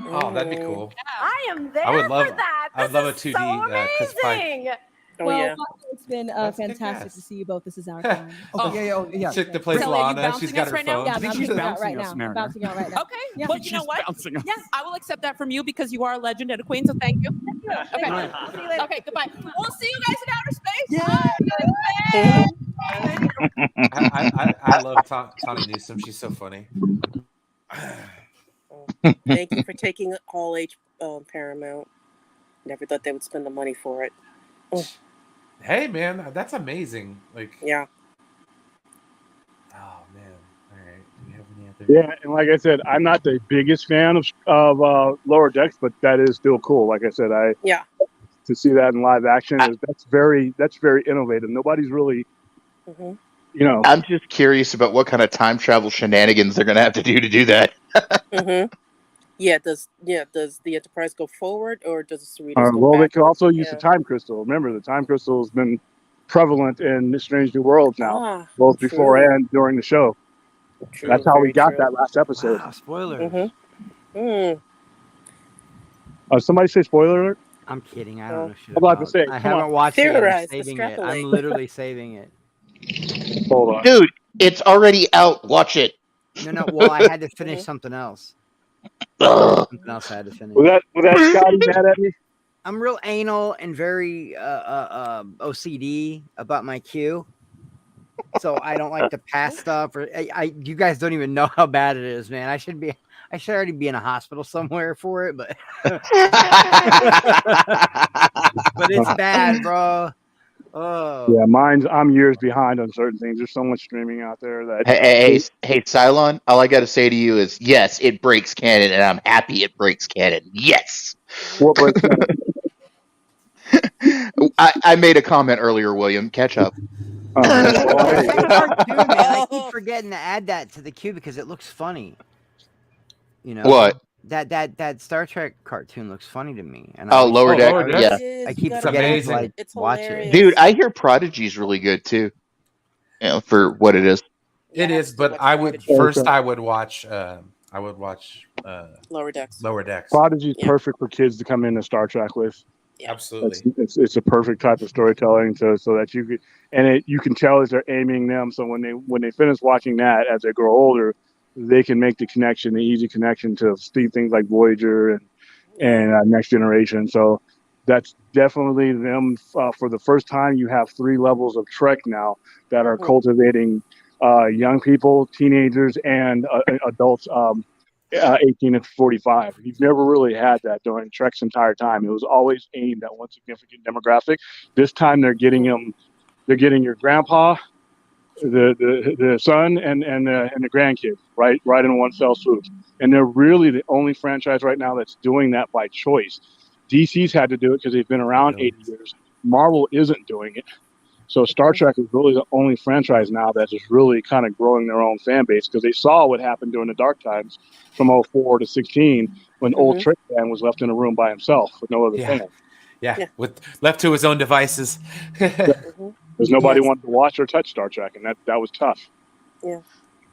Speaker 1: Oh, that'd be cool.
Speaker 6: I am there
Speaker 1: I would love-
Speaker 6: for that.
Speaker 1: I would
Speaker 6: This
Speaker 1: love a
Speaker 6: is
Speaker 1: 2D,
Speaker 6: so
Speaker 1: Chris Pine.
Speaker 6: amazing.
Speaker 2: Oh
Speaker 10: well,
Speaker 2: yeah.
Speaker 10: it's been
Speaker 1: That's
Speaker 10: fantastic
Speaker 1: kick-ass.
Speaker 10: to see you both. This is our time.
Speaker 7: Yeah.
Speaker 1: Chick that plays
Speaker 8: Really, you
Speaker 1: Lana.
Speaker 8: bouncing
Speaker 1: She's got
Speaker 8: us
Speaker 1: her
Speaker 8: right now?
Speaker 1: phone.
Speaker 10: Yeah,
Speaker 7: I think
Speaker 10: I'm
Speaker 7: she's
Speaker 10: bouncing out
Speaker 7: bouncing
Speaker 10: right
Speaker 7: us,
Speaker 10: now.
Speaker 7: Mariner.
Speaker 10: Bouncing out right now.
Speaker 8: Okay.
Speaker 10: Yeah.
Speaker 8: Well, you know what?
Speaker 7: Bouncing us.
Speaker 8: Yes, I will accept that from you because you are a legend and a queen. So thank you. Okay.
Speaker 10: We'll see you later.
Speaker 8: Okay. Goodbye. We'll see you guys in outer space.
Speaker 1: I love Tawny Newsome. She's so funny.
Speaker 2: Thank you for taking all H Paramount. Never thought they would spend the money for it.
Speaker 1: Hey, man, that's amazing. Like,
Speaker 2: Yeah.
Speaker 1: oh man. All right. Do we have any other?
Speaker 5: Yeah, and like I said, I'm not the biggest fan of Lower Decks, but that is still cool. Like I said, to see that in live action that's very innovative. Nobody's really,
Speaker 2: Mm-hmm.
Speaker 4: I'm just curious about what kind of time travel shenanigans they're going to have to do that.
Speaker 2: Mm-hmm. Yeah. Does the Enterprise go forward or does the Cerritos go
Speaker 5: well, they could
Speaker 2: backward?
Speaker 5: also use the time crystal. Remember, the time crystal has been prevalent in Strange New Worlds now, both
Speaker 2: true.
Speaker 5: before and during the show.
Speaker 2: True,
Speaker 5: That's how we
Speaker 2: very
Speaker 5: got
Speaker 2: true.
Speaker 5: that last episode.
Speaker 3: Wow, spoilers.
Speaker 2: Mm-hmm.
Speaker 5: Somebody say spoiler alert?
Speaker 3: I'm kidding. I don't know shit
Speaker 5: I'm about to
Speaker 3: about
Speaker 5: say,
Speaker 3: it. I
Speaker 5: come
Speaker 3: haven't
Speaker 5: on.
Speaker 3: watched it. I'm
Speaker 2: Theorize,
Speaker 3: saving it.
Speaker 2: extrapolate.
Speaker 3: I'm literally saving it.
Speaker 5: Hold on.
Speaker 4: Dude, it's already out. Watch it.
Speaker 3: No. Well, I had to finish something else.
Speaker 4: Ugh.
Speaker 3: Something else I had to finish.
Speaker 5: Was that Scotty mad at me?
Speaker 3: I'm real anal and very OCD about my queue, so I don't like to pass stuff. Or you guys don't even know how bad it is, man. I should already be in a hospital somewhere for it, but but it's bad, bro. Oh
Speaker 5: Yeah, I'm years behind on certain things. There's so much streaming out there that
Speaker 4: Hey, Cylon, all I got to say to you is, yes, it breaks canon, and I'm happy it breaks canon. Yes.
Speaker 5: what breaks down.
Speaker 4: I made a comment earlier, William. Catch up.
Speaker 3: cartoon, man. I keep forgetting to add that to the queue because it looks funny. You know
Speaker 4: What?
Speaker 3: That Star Trek cartoon looks funny to me. And
Speaker 4: Lower Deck.
Speaker 1: Lower Deck.
Speaker 4: Yeah.
Speaker 2: It is.
Speaker 3: I
Speaker 2: You
Speaker 3: keep
Speaker 2: gotta
Speaker 3: forgetting
Speaker 1: It's
Speaker 3: to
Speaker 1: amazing.
Speaker 2: It's
Speaker 3: watch
Speaker 2: hilarious.
Speaker 3: it.
Speaker 4: Dude, I hear Prodigy's really good too. You know, for what it is.
Speaker 2: Yeah,
Speaker 1: It
Speaker 2: I
Speaker 1: is,
Speaker 2: have to
Speaker 1: but
Speaker 2: watch
Speaker 1: I would
Speaker 2: Prodigy.
Speaker 1: first. I would watch.
Speaker 2: Lower Decks.
Speaker 1: Lower Decks.
Speaker 5: Prodigy's
Speaker 2: Yeah.
Speaker 5: perfect for kids to come into Star Trek with.
Speaker 1: Absolutely.
Speaker 5: It's a perfect type of storytelling so that you could, and you can tell as they're aiming them. So when they finish watching that, as they grow older, they can make the easy connection to things like Voyager and Next Generation. So that's definitely them. For the first time, you have 3 levels of Trek now that are cultivating young people, teenagers, and adults. 18 to 45. You've never really had that during Trek's entire time. It was always aimed at one significant demographic. This time they're getting your grandpa, the son, and the grandkid right in one fell swoop. And they're really the only franchise right now that's doing that by choice. DC's had to do it because they've been around 80 years. Marvel isn't doing it. So Star Trek is really the only franchise now that's just really kind of growing their own fan base because they saw what happened during the dark times from 04 to 16 when old Trick fan was left in a room by himself with no other fan.
Speaker 1: Yeah, with left to his own devices.
Speaker 5: Because nobody wanted to watch or touch Star Trek, and that was tough.
Speaker 2: Yeah.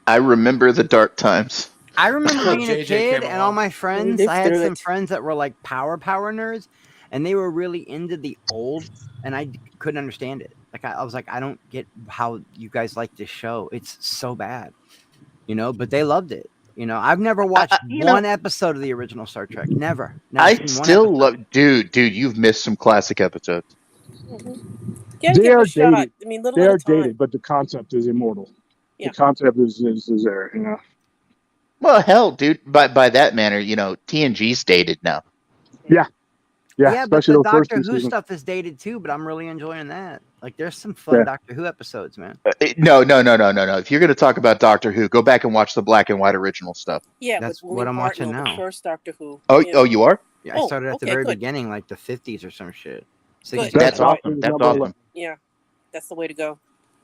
Speaker 4: I remember the dark times.
Speaker 3: I remember being a
Speaker 1: JJ
Speaker 3: kid
Speaker 1: came
Speaker 3: and all
Speaker 1: along.
Speaker 3: my friends,
Speaker 2: lived
Speaker 3: I had
Speaker 2: through
Speaker 3: some
Speaker 2: it.
Speaker 3: friends that were like power nerds, and they were really into the old, and I couldn't understand it. Like I was like, I don't get how you guys like this show. It's so bad, you know. But they loved it. You know, I've never watched one episode of the original Star Trek. Never
Speaker 4: I
Speaker 3: seen one
Speaker 4: still
Speaker 3: episode.
Speaker 4: love, dude. You've missed some classic episodes.
Speaker 2: Yeah,
Speaker 5: They
Speaker 2: give it
Speaker 5: are
Speaker 2: a shot.
Speaker 5: dated.
Speaker 2: I mean, little
Speaker 5: They
Speaker 2: at
Speaker 5: are
Speaker 2: a time.
Speaker 5: dated, but the concept is immortal.
Speaker 2: Yeah.
Speaker 5: The concept is there, you know.
Speaker 4: Well, hell, dude. By that manner, you know, TNG's dated now.
Speaker 5: Yeah,
Speaker 3: But
Speaker 5: especially
Speaker 3: the
Speaker 5: the first
Speaker 3: Doctor
Speaker 5: two
Speaker 3: Who
Speaker 5: seasons.
Speaker 3: stuff is dated too. But I'm really enjoying that. Like, there's some fun Doctor Who episodes, man.
Speaker 4: No. If you're going to talk about Doctor Who, go back and watch the black and white original stuff.
Speaker 2: Yeah,
Speaker 3: That's
Speaker 2: with
Speaker 3: what I'm watching
Speaker 2: Hartnell,
Speaker 3: now.
Speaker 2: the first Doctor Who.
Speaker 4: Oh, you are?
Speaker 3: Yeah, I started at the very
Speaker 2: good.
Speaker 3: beginning, like the 50s or some shit.
Speaker 2: Good.
Speaker 4: That's awesome. That's awesome.
Speaker 2: Yeah, that's the way to go.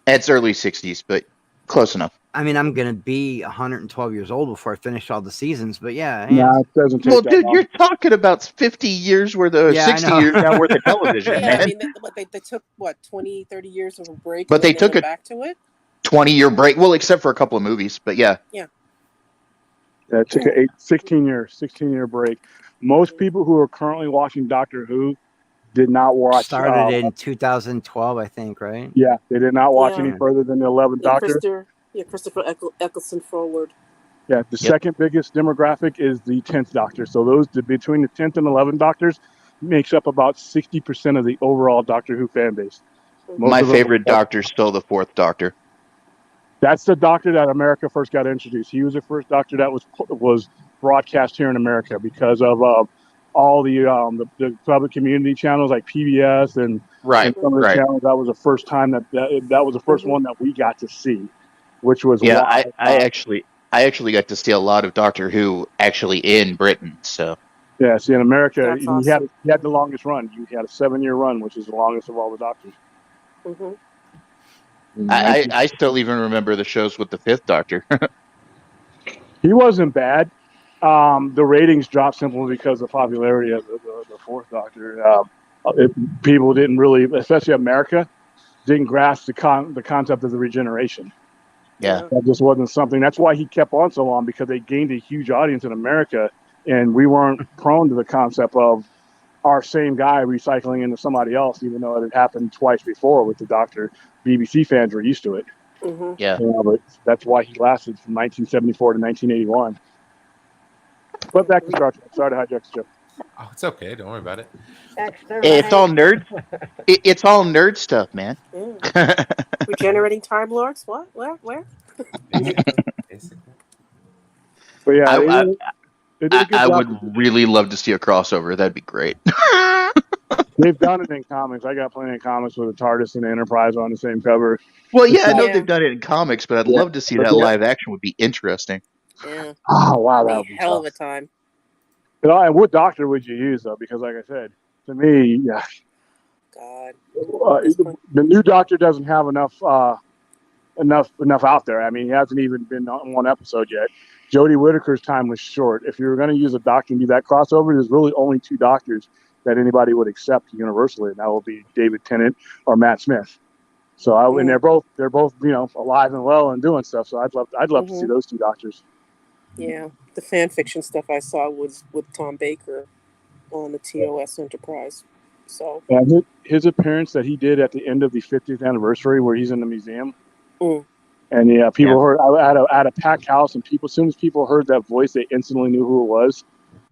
Speaker 4: It's early 60s, but close enough.
Speaker 3: I mean, I'm gonna be 112 years old before I finish all the seasons, but yeah.
Speaker 5: Nah, it doesn't take
Speaker 4: Well,
Speaker 5: that
Speaker 4: dude,
Speaker 5: long.
Speaker 4: you're talking about 50 years worth of, 60 years now worth of television,
Speaker 2: Yeah,
Speaker 4: man.
Speaker 2: I mean, they took, 20, 30 years of a break,
Speaker 4: But
Speaker 2: and
Speaker 4: they
Speaker 2: then
Speaker 4: took
Speaker 2: went
Speaker 4: a
Speaker 2: back to it?
Speaker 4: 20-year break. Well, except for a couple of movies, but yeah.
Speaker 2: Yeah.
Speaker 5: Yeah, it took a 16-year break. Most people who are currently watching Doctor Who did not watch.
Speaker 3: Started in 2012, I think, right?
Speaker 5: Yeah, they did not watch any further than the 11th Doctor.
Speaker 2: Christopher Eccleston forward.
Speaker 5: Yeah, the second biggest demographic is the 10th Doctor. So those between the 10th and 11th Doctors makes up about 60% of the overall Doctor Who fan base.
Speaker 4: My favorite Doctor is still the 4th Doctor.
Speaker 5: That's the Doctor that America first got introduced. He was the first Doctor that was broadcast here in America because of all the public community channels like PBS and some of the channels. That was the first time that was the first one that we got to see, which was
Speaker 4: I actually got to see a lot of Doctor Who actually in Britain. So
Speaker 5: yeah, see in America
Speaker 2: That's
Speaker 5: he
Speaker 2: awesome.
Speaker 5: had the longest run. He had a 7-year run, which is the longest of all the Doctors.
Speaker 2: Mm-hmm.
Speaker 4: I still even remember the shows with the 5th Doctor.
Speaker 5: He wasn't bad. The ratings dropped simply because of the popularity of the 4th Doctor. People didn't really, especially America, didn't grasp the concept of the regeneration.
Speaker 4: Yeah.
Speaker 5: That just wasn't something. That's why he kept on so long, because they gained a huge audience in America, and we weren't prone to the concept of our same guy recycling into somebody else, even though it had happened twice before with the Doctor. BBC fans were used to it.
Speaker 2: Mm-hmm.
Speaker 4: Yeah.
Speaker 5: But that's why he lasted from 1974 to 1981. But back to Star Trek. Sorry to hijack the show.
Speaker 1: Oh, it's okay. Don't worry about it.
Speaker 4: It's all nerd. It's all nerd stuff, man.
Speaker 2: Regenerating Time Lords? What? Where?
Speaker 5: But yeah,
Speaker 4: I would really love to see a crossover. That'd be great.
Speaker 5: They've done it in comics. I got plenty of comics with the TARDIS and the Enterprise on the same cover.
Speaker 4: Well, yeah, I know they've done it in comics, but I'd love to see that live action. Would be interesting.
Speaker 2: Yeah.
Speaker 5: Oh wow,
Speaker 2: That'd
Speaker 5: that would
Speaker 2: be
Speaker 5: be
Speaker 2: hell
Speaker 5: tough.
Speaker 2: of a time.
Speaker 5: And what Doctor would you use though? Because like I said, to me, yeah,
Speaker 2: God.
Speaker 5: The new Doctor doesn't have enough out there. I mean, he hasn't even been on one episode yet. Jodie Whittaker's time was short. If you were going to use a Doctor and do that crossover, there's really only 2 Doctors that anybody would accept universally, and that will be David Tennant or Matt Smith. So, and they're both alive and well and doing stuff. So I'd love to see those 2 Doctors.
Speaker 2: Yeah, the fan fiction stuff I saw was with Tom Baker on the TOS Enterprise. So
Speaker 5: and his appearance that he did at the end of the 50th anniversary, where he's in the museum. And people heard at a packed house, and as soon as people heard that voice, they instantly knew who it was.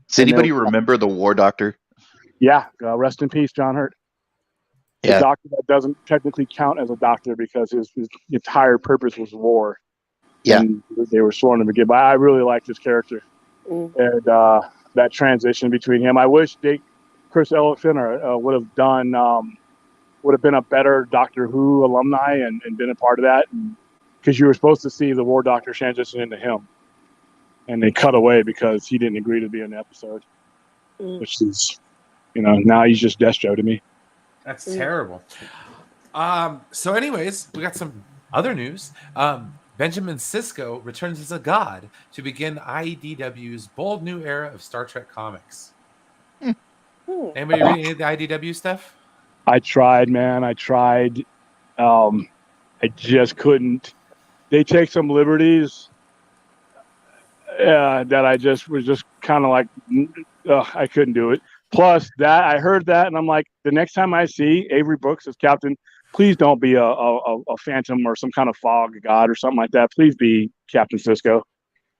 Speaker 4: Does anybody remember the War Doctor?
Speaker 5: Yeah, rest in peace, John Hurt.
Speaker 4: Yeah.
Speaker 5: The Doctor that doesn't technically count as a Doctor because his entire purpose was war.
Speaker 4: Yeah,
Speaker 5: and they were sworn to begin. But I really liked his character, and that transition between him. I wish Chris Ellison would have been a better Doctor Who alumni and been a part of that, because you were supposed to see the War Doctor transition into him, and they cut away because he didn't agree to be in the episode, which is, now he's just Destro to me.
Speaker 1: That's terrible. So, anyways, we got some other news. Benjamin Sisko returns as a god to begin IDW's bold new era of Star Trek comics. Anybody read any of the IDW stuff?
Speaker 5: I tried, man. I tried. I just couldn't. They take some liberties that I just was just kind of like, I couldn't do it. Plus, that I heard that, and I'm like, the next time I see Avery Brooks as Captain, please don't be a phantom or some kind of fog god or something like that. Please be Captain Sisko.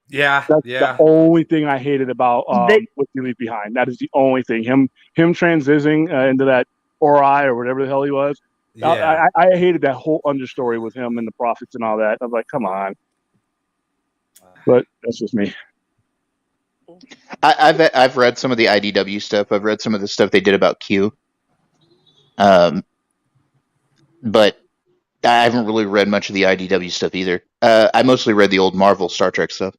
Speaker 1: Yeah,
Speaker 5: That's
Speaker 1: yeah.
Speaker 5: the only thing I hated about what you leave behind. That is the only thing. Him transitioning into that Ori or whatever the hell he was.
Speaker 1: Yeah.
Speaker 5: I hated that whole understory with him and the prophets and all that. I was like, come on. But that's just me.
Speaker 4: I've read some of the IDW stuff. I've read some of the stuff they did about Q. But I haven't really read much of the IDW stuff either. I mostly read the old Marvel Star Trek stuff.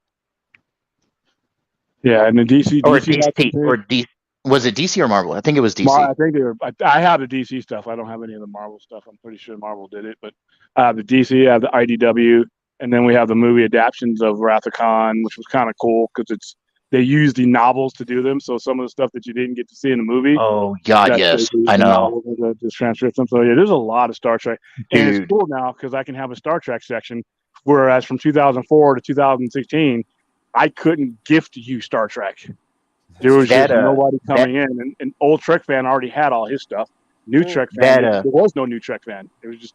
Speaker 5: Yeah, and the DC
Speaker 4: was it DC or Marvel? I think it was DC.
Speaker 5: I think they were. I have the DC stuff. I don't have any of the Marvel stuff. I'm pretty sure Marvel did it, but I have the DC, I have the IDW, and then we have the movie adaptations of Wrath of Khan, which was kind of cool because they used the novels to do them. So some of the stuff that you didn't get to see in the movie.
Speaker 4: Oh God, yes, I know.
Speaker 5: Just transcript them. So yeah, there's a lot of Star Trek, and it's cool now because I can have a Star Trek section. Whereas from 2004 to 2016, I couldn't gift you Star Trek. There was just nobody coming in, and an old Trek fan already had all his stuff. New Trek fan, there was no new Trek fan. It was just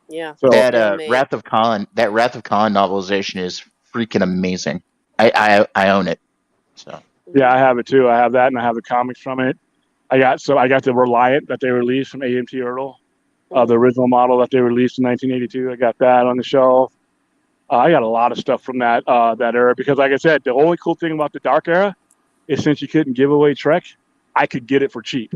Speaker 2: yeah.
Speaker 4: So that Wrath of Khan novelization is freaking amazing. I own it. So
Speaker 5: yeah, I have it too. I have that, and I have the comics from it. I got the Reliant that they released from AMT Earl, the original model that they released in 1982. I got that on the shelf. I got a lot of stuff from that era because, like I said, the only cool thing about the Dark Era is since you couldn't give away Trek, I could get it for cheap.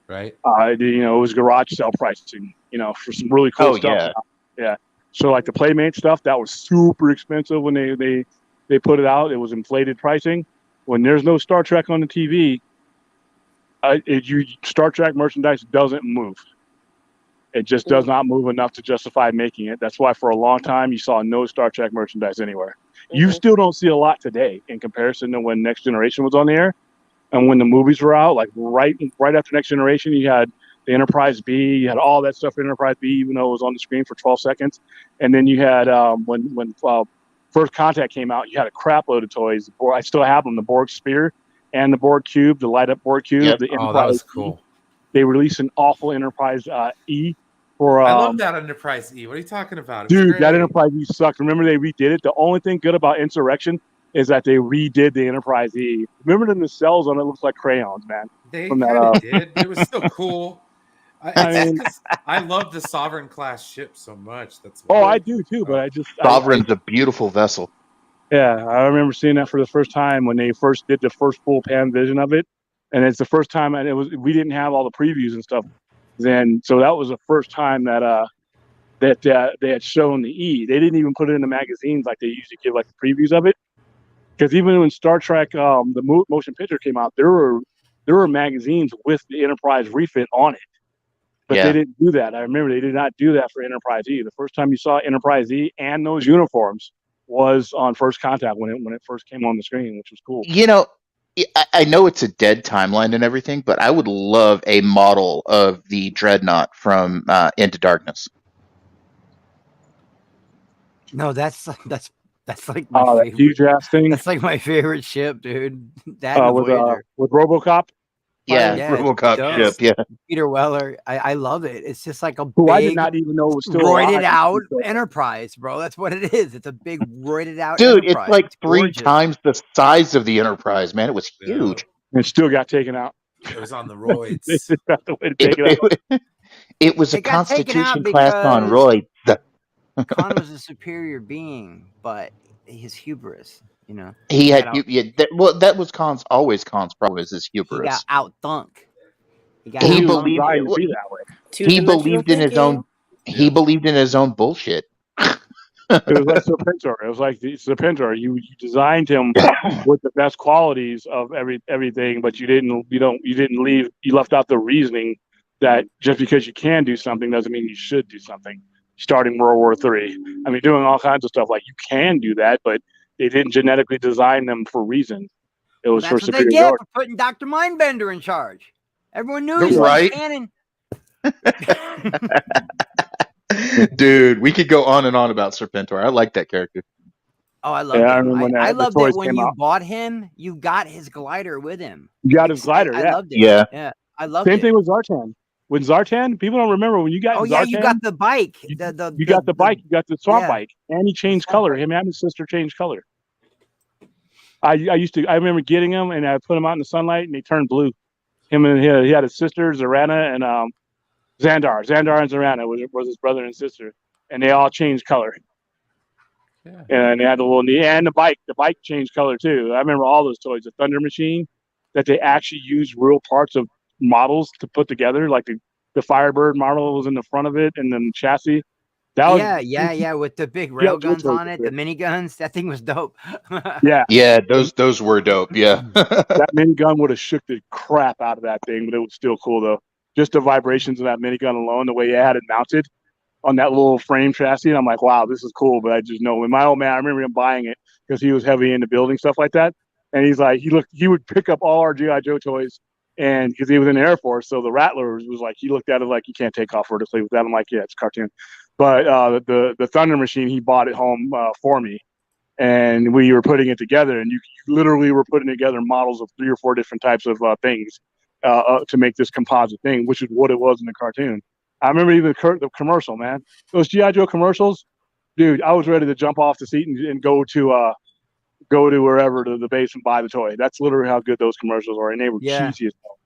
Speaker 1: Right.
Speaker 5: It was garage sale pricing, for some really cool stuff. Yeah. So like the Playmate stuff, that was super expensive when they put it out. It was inflated pricing. When there's no Star Trek on the TV, Star Trek merchandise doesn't move. It just does not move enough to justify making it. That's why for a long time you saw no Star Trek merchandise anywhere. You still don't see a lot today in comparison to when Next Generation was on the air and when the movies were out. Like right after Next Generation, you had the Enterprise B, you had all that stuff in Enterprise B, even though it was on the screen for 12 seconds. And then you had when First Contact came out, you had a crap load of toys. I still have them: the Borg Spear and the Borg Cube, the light up Borg Cube.
Speaker 1: Yep.
Speaker 5: The Enterprise
Speaker 1: that was cool.
Speaker 5: They released an awful Enterprise E.
Speaker 1: I love that Enterprise E. What are you talking about?
Speaker 5: Dude, that Enterprise E sucked. Remember they redid it? The only thing good about Insurrection is that they redid the Enterprise E. Remember the cells on it looks like crayons, man.
Speaker 1: They did. It was so cool. I love the Sovereign class ship so much. That's
Speaker 5: I do too, but
Speaker 4: Sovereign's a beautiful vessel.
Speaker 5: Yeah, I remember seeing that for the first time when they first did the first full pan vision of it, and it's the first time, and we didn't have all the previews and stuff then, so that was the first time that they had shown the E. They didn't even put it in the magazines like they usually give like the previews of it, because even when Star Trek the motion picture came out, there were magazines with the Enterprise refit on it, but they didn't do that. I remember they did not do that for Enterprise E. The first time you saw Enterprise E and those uniforms was on First Contact when it first came on the screen, which was cool.
Speaker 4: I know it's a dead timeline and everything, but I would love a model of the Dreadnought from Into Darkness.
Speaker 3: No, that's like my favorite.
Speaker 5: Huge ass thing.
Speaker 3: That's like my favorite ship, dude. That
Speaker 5: with RoboCop.
Speaker 4: Yeah, RoboCop ship. Yeah,
Speaker 3: Peter Weller. I love it. It's just like a big,
Speaker 5: I did not even know it was still
Speaker 3: roided out Enterprise, bro. That's what it is. It's a big roided out
Speaker 4: dude.
Speaker 3: Enterprise.
Speaker 4: It's like three times the size of the Enterprise, man. It was huge.
Speaker 5: And still got taken out.
Speaker 1: It was on the roids.
Speaker 4: It was a Constitution class on roids.
Speaker 3: Khan was a superior being, but his hubris,
Speaker 4: he had that was Khan's problem is his hubris.
Speaker 3: He got outthunk.
Speaker 4: He believed in his own. He believed in his own bullshit.
Speaker 5: It was like Serpentor. It was like Serpentor. You designed him with the best qualities of everything, but you left out the reasoning that just because you can do something doesn't mean you should do something. Starting World War III, I mean, doing all kinds of stuff like you can do that, but they didn't genetically design them for reason. It was
Speaker 3: That's
Speaker 5: for
Speaker 3: what they get
Speaker 5: superiority.
Speaker 3: for putting Dr. Mindbender in charge. Everyone knew
Speaker 4: You're
Speaker 3: he was
Speaker 4: right.
Speaker 3: canon.
Speaker 4: Dude, we could go on and on about Serpentor. I like that character.
Speaker 3: Oh, I loved
Speaker 5: Yeah, I
Speaker 3: him.
Speaker 5: remember when
Speaker 3: I
Speaker 5: the
Speaker 3: loved
Speaker 5: toys
Speaker 3: it when
Speaker 5: came
Speaker 3: you
Speaker 5: out.
Speaker 3: bought him, you got his glider with him.
Speaker 5: You got his glider,
Speaker 3: I
Speaker 5: yeah.
Speaker 3: loved it.
Speaker 4: Yeah.
Speaker 3: Yeah, I loved
Speaker 5: Same
Speaker 3: it.
Speaker 5: thing with Zartan. With Zartan, people don't remember when you got
Speaker 3: Oh,
Speaker 5: Zartan.
Speaker 3: yeah, you got the bike.
Speaker 5: You got the bike. You got the swamp bike, and he changed color. Him and his sister changed color. I remember getting him, and I put him out in the sunlight, and they turned blue. Him and he had his sister Zarana and Xandar. Xandar and Zarana was his brother and sister, and they all changed color.
Speaker 1: Yeah.
Speaker 5: And they had the little knee and the bike. The bike changed color too. I remember all those toys. The Thunder Machine, that they actually used real parts of models to put together, like the Firebird model was in the front of it, and then the chassis. That was
Speaker 3: Yeah, with the big rail guns on it, the miniguns. That thing was dope.
Speaker 4: Yeah, those were dope. Yeah.
Speaker 5: That minigun would have shook the crap out of that thing, but it was still cool though. Just the vibrations of that minigun alone, the way you had it mounted on that little frame chassis, and I'm like, wow, this is cool. But I just know when my old man, I remember him buying it because he was heavy into building stuff like that, and he's like, he would pick up all our GI Joe toys, and because he was in the Air Force, so the Rattler was like, he looked at it like, you can't take off vertically with that. I'm like, yeah, it's a cartoon. But the Thunder Machine, he bought it home for me, and we were putting it together, and you literally were putting together models of 3 or 4 different types of things to make this composite thing, which is what it was in the cartoon. I remember even the commercial, man. Those GI Joe commercials, dude. I was ready to jump off the seat and go to wherever to the base and buy the toy. That's literally how good those commercials are, and they were cheesy as hell.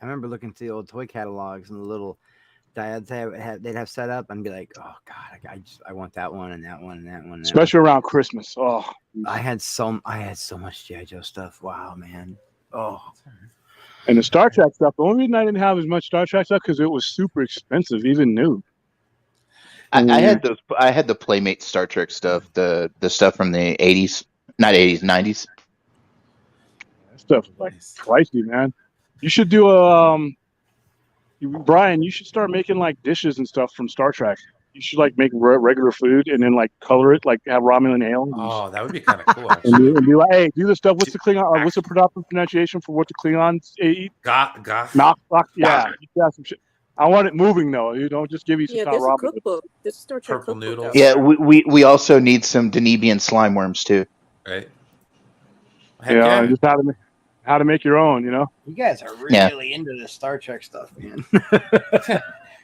Speaker 3: I remember looking through the old toy catalogs and the little diodes they'd have set up and be like, oh god, I want that one and that one and that one.
Speaker 5: Especially around Christmas. Oh,
Speaker 3: I had so much GI Joe stuff. Wow, man. Oh.
Speaker 5: And the Star Trek stuff. The only reason I didn't have as much Star Trek stuff because it was super expensive, even new.
Speaker 4: I had the Playmate Star Trek stuff, the stuff from the 80s, not 80s, 90s.
Speaker 5: That stuff was like pricey, man. You should do Brian, you should start making like dishes and stuff from Star Trek. You should like make regular food and then like color it, like have Romulan ale.
Speaker 1: Oh, that would be kind of cool.
Speaker 5: and be like, hey, do the stuff. What's the Klingon? What's the proper pronunciation for what the Klingons eat? Knock. Yeah, some shit. I want it moving though. You don't just give you some
Speaker 2: there's
Speaker 5: raw
Speaker 2: a cookbook. There's a Star Trek cookbook.
Speaker 1: Noodles.
Speaker 4: Yeah, we also need some Danubian slime worms too.
Speaker 1: Right.
Speaker 5: Yeah, just how to make your own. You know.
Speaker 3: You guys are really into the Star Trek stuff, man.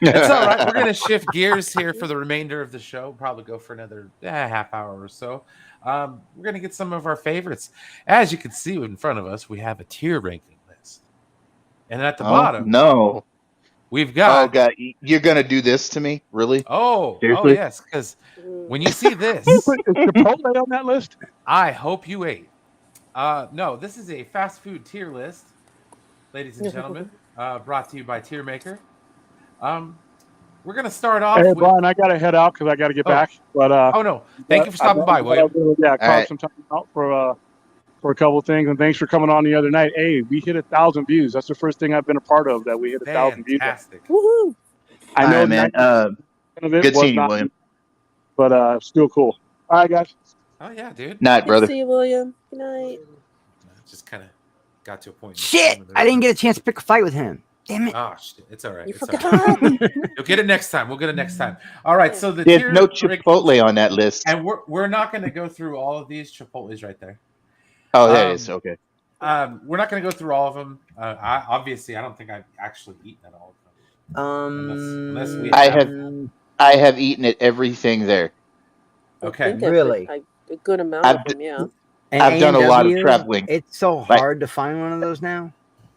Speaker 1: It's all right. We're gonna shift gears here for the remainder of the show. Probably go for another half hour or so. We're gonna get some of our favorites. As you can see in front of us, we have a tier ranking list, and at the bottom,
Speaker 4: no,
Speaker 1: we've got.
Speaker 4: Oh god, you're gonna do this to me, really?
Speaker 1: Seriously? Yes, because when you see this,
Speaker 5: is Chipotle on that list?
Speaker 1: I hope you ate. No, this is a fast food tier list, ladies and gentlemen, brought to you by Tier Maker. We're gonna start off.
Speaker 5: Hey, Brian, I gotta head out because I gotta get back. But
Speaker 1: no, thank you for stopping by, William.
Speaker 5: Carve some time out for a couple of things, and thanks for coming on the other night. Hey, we hit 1,000 views. That's the first thing I've been a part of that we hit 1,000 views.
Speaker 1: Fantastic.
Speaker 2: Woohoo!
Speaker 5: I know,
Speaker 4: man. Good seeing you, William.
Speaker 5: But still cool. All right, guys.
Speaker 1: Oh yeah, dude.
Speaker 4: Night, brother.
Speaker 2: Good to see you, William. Good night.
Speaker 1: Just kind of got to a point.
Speaker 3: Shit! I didn't get a chance to pick a fight with him. Damn it.
Speaker 1: Oh shit! It's all right.
Speaker 2: You
Speaker 1: It's
Speaker 2: forgot.
Speaker 1: all right. You'll get it next time. We'll get it next time. All right. So the
Speaker 4: There's no Chipotle on that list.
Speaker 1: and we're not going to go through all of these. Chipotle's right there.
Speaker 4: Oh, that is okay.
Speaker 1: We're not going to go through all of them. I don't think I've actually eaten at all of them. Unless we
Speaker 4: I have eaten at everything there.
Speaker 1: Okay.
Speaker 3: Really?
Speaker 2: A good amount of them, yeah.
Speaker 4: I've done a lot of traveling.
Speaker 3: It's so hard to find one of those now.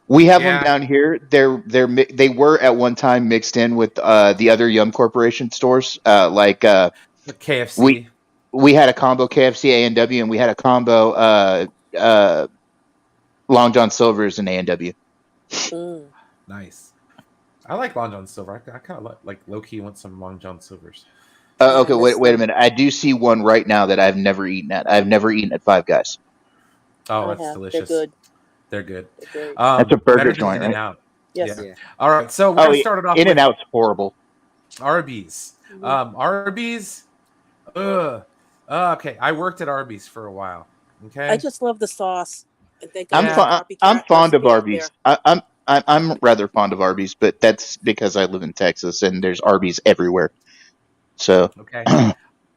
Speaker 4: We have them down here. They were at one time mixed in with the other Yum Corporation stores, like
Speaker 1: KFC.
Speaker 4: We had a combo KFC A&W, and we had a combo Long John Silver's and A&W.
Speaker 1: Nice. I like Long John Silver. I kind of like low key want some Long John Silvers.
Speaker 4: Okay, wait a minute. I do see one right now that I've never eaten at. I've never eaten at Five Guys.
Speaker 1: Oh, that's delicious.
Speaker 2: They're good.
Speaker 1: They're good.
Speaker 2: They're great.
Speaker 4: That's a burger
Speaker 1: better than
Speaker 4: joint, right?
Speaker 1: In-N-Out.
Speaker 2: Yes.
Speaker 1: Yeah. All right, so we're gonna start it off
Speaker 4: In
Speaker 1: with
Speaker 4: and Out's horrible.
Speaker 1: Arby's. Arby's. Okay, I worked at Arby's for a while. Okay.
Speaker 2: I just love the sauce. And thank God
Speaker 4: I'm
Speaker 2: there's a
Speaker 4: I'm
Speaker 2: copycat
Speaker 4: fond of
Speaker 2: recipe out
Speaker 4: Arby's.
Speaker 2: there.
Speaker 4: I'm rather fond of Arby's, but that's because I live in Texas and there's Arby's everywhere. So
Speaker 1: Okay.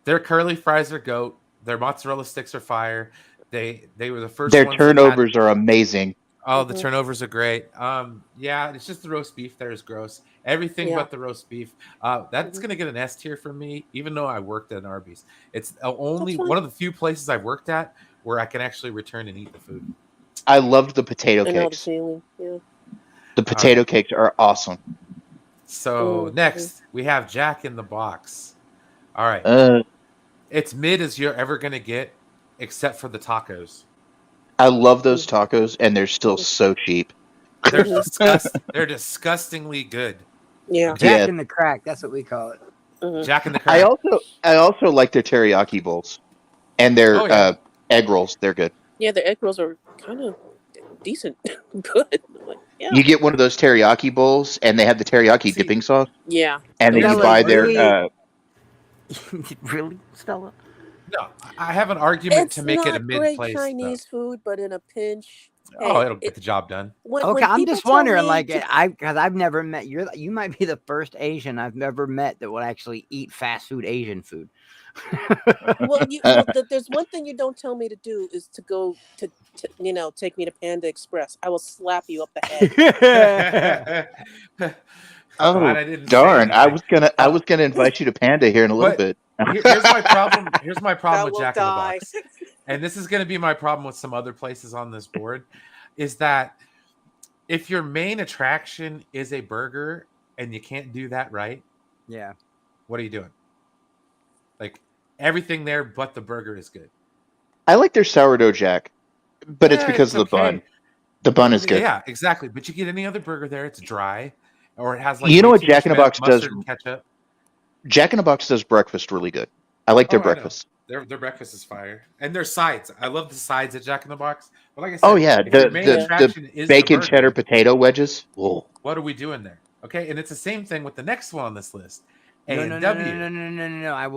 Speaker 1: Their curly fries are goat. Their mozzarella sticks are fire. They were the first
Speaker 4: their
Speaker 1: ones that had-
Speaker 4: turnovers are amazing.
Speaker 1: Oh, the turnovers are great. Yeah, it's just the roast beef there is gross. Everything
Speaker 2: Yeah.
Speaker 1: but the roast beef. That's gonna get an S tier from me, even though I worked at an Arby's. It's only
Speaker 2: That's fine.
Speaker 1: one of the few places I've worked at where I can actually return and eat the food.
Speaker 4: I loved the potato
Speaker 2: I know the
Speaker 4: cakes.
Speaker 2: feeling. Yeah.
Speaker 4: The potato cakes are awesome.
Speaker 1: So next we have Jack in the Box. All right. It's mid as you're ever gonna get, except for the tacos.
Speaker 4: I love those tacos, and they're still so cheap.
Speaker 1: They're they're disgustingly good.
Speaker 2: Yeah.
Speaker 3: Jack in the Crack. That's what we call it.
Speaker 1: Jack in the Crack.
Speaker 4: I also like their teriyaki bowls and their egg rolls. They're good.
Speaker 2: Yeah, the egg rolls are kind of decent. Good. Like, yeah.
Speaker 4: You get one of those teriyaki bowls, and they have the teriyaki dipping sauce.
Speaker 2: Yeah.
Speaker 4: And then you buy their.
Speaker 3: Really, Stella?
Speaker 1: No, I have an argument
Speaker 2: It's
Speaker 1: to make it a
Speaker 2: not
Speaker 1: mid
Speaker 2: great
Speaker 1: place.
Speaker 2: Chinese food, but in a pinch.
Speaker 1: Oh, it'll get the job done.
Speaker 3: Okay, I'm just wondering, because I've never met you might be the first Asian I've ever met that would actually eat fast food Asian food.
Speaker 2: There's one thing you don't tell me to do is to go to take me to Panda Express. I will slap you up the head.
Speaker 4: Oh, darn! I was gonna invite you to Panda here in a little bit.
Speaker 1: Here's my problem. Here's my problem with Jack in the
Speaker 2: die.
Speaker 1: Box, and this is going to be my problem with some other places on this board, is that if your main attraction is a burger and you can't do that right,
Speaker 3: yeah,
Speaker 1: what are you doing? Like everything there, but the burger is good.
Speaker 4: I like their sourdough jack, but it's because of the bun. The bun is good.
Speaker 1: Yeah, exactly. But you get any other burger there, it's dry, or it has like
Speaker 4: you know what Jack in the Box does?
Speaker 1: And ketchup.
Speaker 4: Jack in the Box does breakfast really good. I like their breakfast.
Speaker 1: Their breakfast is fire, and their sides. I love the sides at Jack in the Box. But like I said,
Speaker 4: the bacon cheddar potato wedges. Whoa.
Speaker 1: What are we doing there? Okay, and it's the same thing with the next one on this list.
Speaker 3: No,
Speaker 1: A&W.
Speaker 3: no. I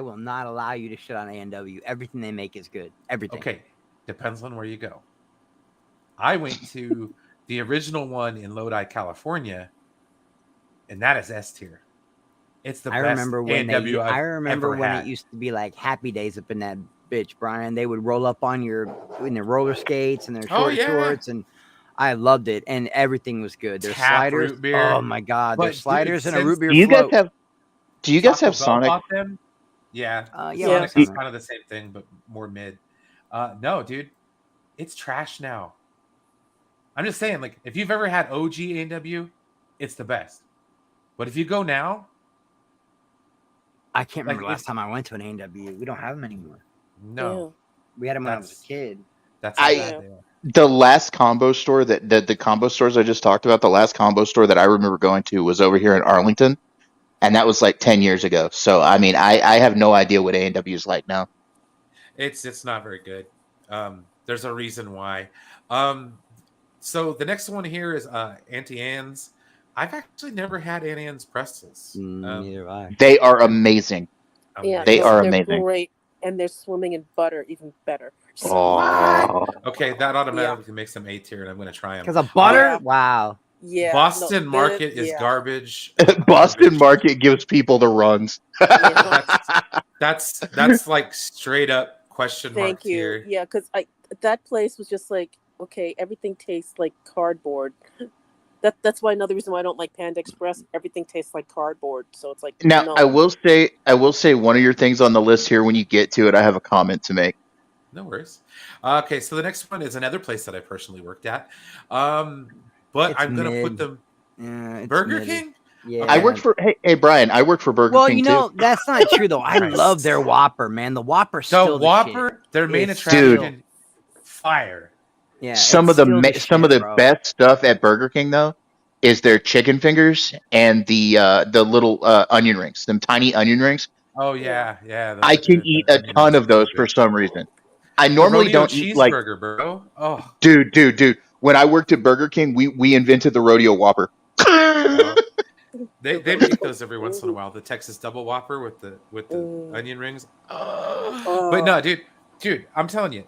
Speaker 3: will not allow you to shit on A&W. Everything they make is good. Everything.
Speaker 1: Okay, depends on where you go. I went to the original one in Lodi, California, and that is S tier. It's the best
Speaker 3: remember when
Speaker 1: A&W
Speaker 3: I remember
Speaker 1: ever
Speaker 3: when
Speaker 1: had.
Speaker 3: it used to be like Happy Days up in that bitch, Brian. They would roll up on in their roller skates and their shorts, and I loved it. And everything was good. Their sliders,
Speaker 1: root beer.
Speaker 3: oh my god, their sliders and a root beer.
Speaker 4: Do you guys have Sonic?
Speaker 1: Them? Yeah,
Speaker 3: yeah.
Speaker 1: Sonic is kind of the same thing, but more mid. No, dude, it's trash now. I'm just saying, like, if you've ever had OG A&W, it's the best. But if you go now,
Speaker 3: I can't remember the last time I went to an A&W. We don't have them anymore.
Speaker 1: No,
Speaker 3: we had them when I was a kid.
Speaker 1: That's
Speaker 4: the last combo store the combo stores I just talked about. The last combo store that I remember going to was over here in Arlington, and that was like 10 years ago. So I mean, I have no idea what A&W is like now.
Speaker 1: It's not very good. There's a reason why. So the next one here is Auntie Anne's. I've actually never had Auntie Anne's pretzels.
Speaker 3: Neither have I.
Speaker 4: They are amazing.
Speaker 2: Yeah,
Speaker 4: they are
Speaker 2: they're
Speaker 4: amazing.
Speaker 2: Great, and they're swimming in butter, even better.
Speaker 4: Oh.
Speaker 1: Okay, that automatically makes them A tier, and I'm going to try them.
Speaker 3: Because of butter? Wow.
Speaker 2: Yeah.
Speaker 1: Boston Market is garbage.
Speaker 4: Boston Market gives people the runs.
Speaker 1: That's like straight up question mark.
Speaker 2: Thank you.
Speaker 1: Tier.
Speaker 2: Yeah, because that place was just like, okay, everything tastes like cardboard. That's why another reason why I don't like Panda Express. Everything tastes like cardboard, so it's like.
Speaker 4: Now
Speaker 2: no.
Speaker 4: I will say one of your things on the list here. When you get to it, I have a comment to make.
Speaker 1: No worries. Okay, so the next one is another place that I personally worked at, but I'm gonna put them. Burger King.
Speaker 3: Yeah.
Speaker 4: I worked for hey Brian. I worked for Burger King.
Speaker 3: Well, you know that's not true though. I love their Whopper, man. The Whopper.
Speaker 1: The Whopper, their main attraction, fire.
Speaker 4: Yeah, some of the best stuff at Burger King though is their chicken fingers and the little onion rings, them tiny onion rings.
Speaker 1: Oh yeah.
Speaker 4: I can eat a ton of those for some reason. I normally don't eat like
Speaker 1: cheeseburger, bro. Oh,
Speaker 4: dude. when I worked at Burger King, we invented the Rodeo Whopper.
Speaker 1: They make those every once in a while. The Texas Double Whopper with the onion rings. But no, dude, I'm telling you,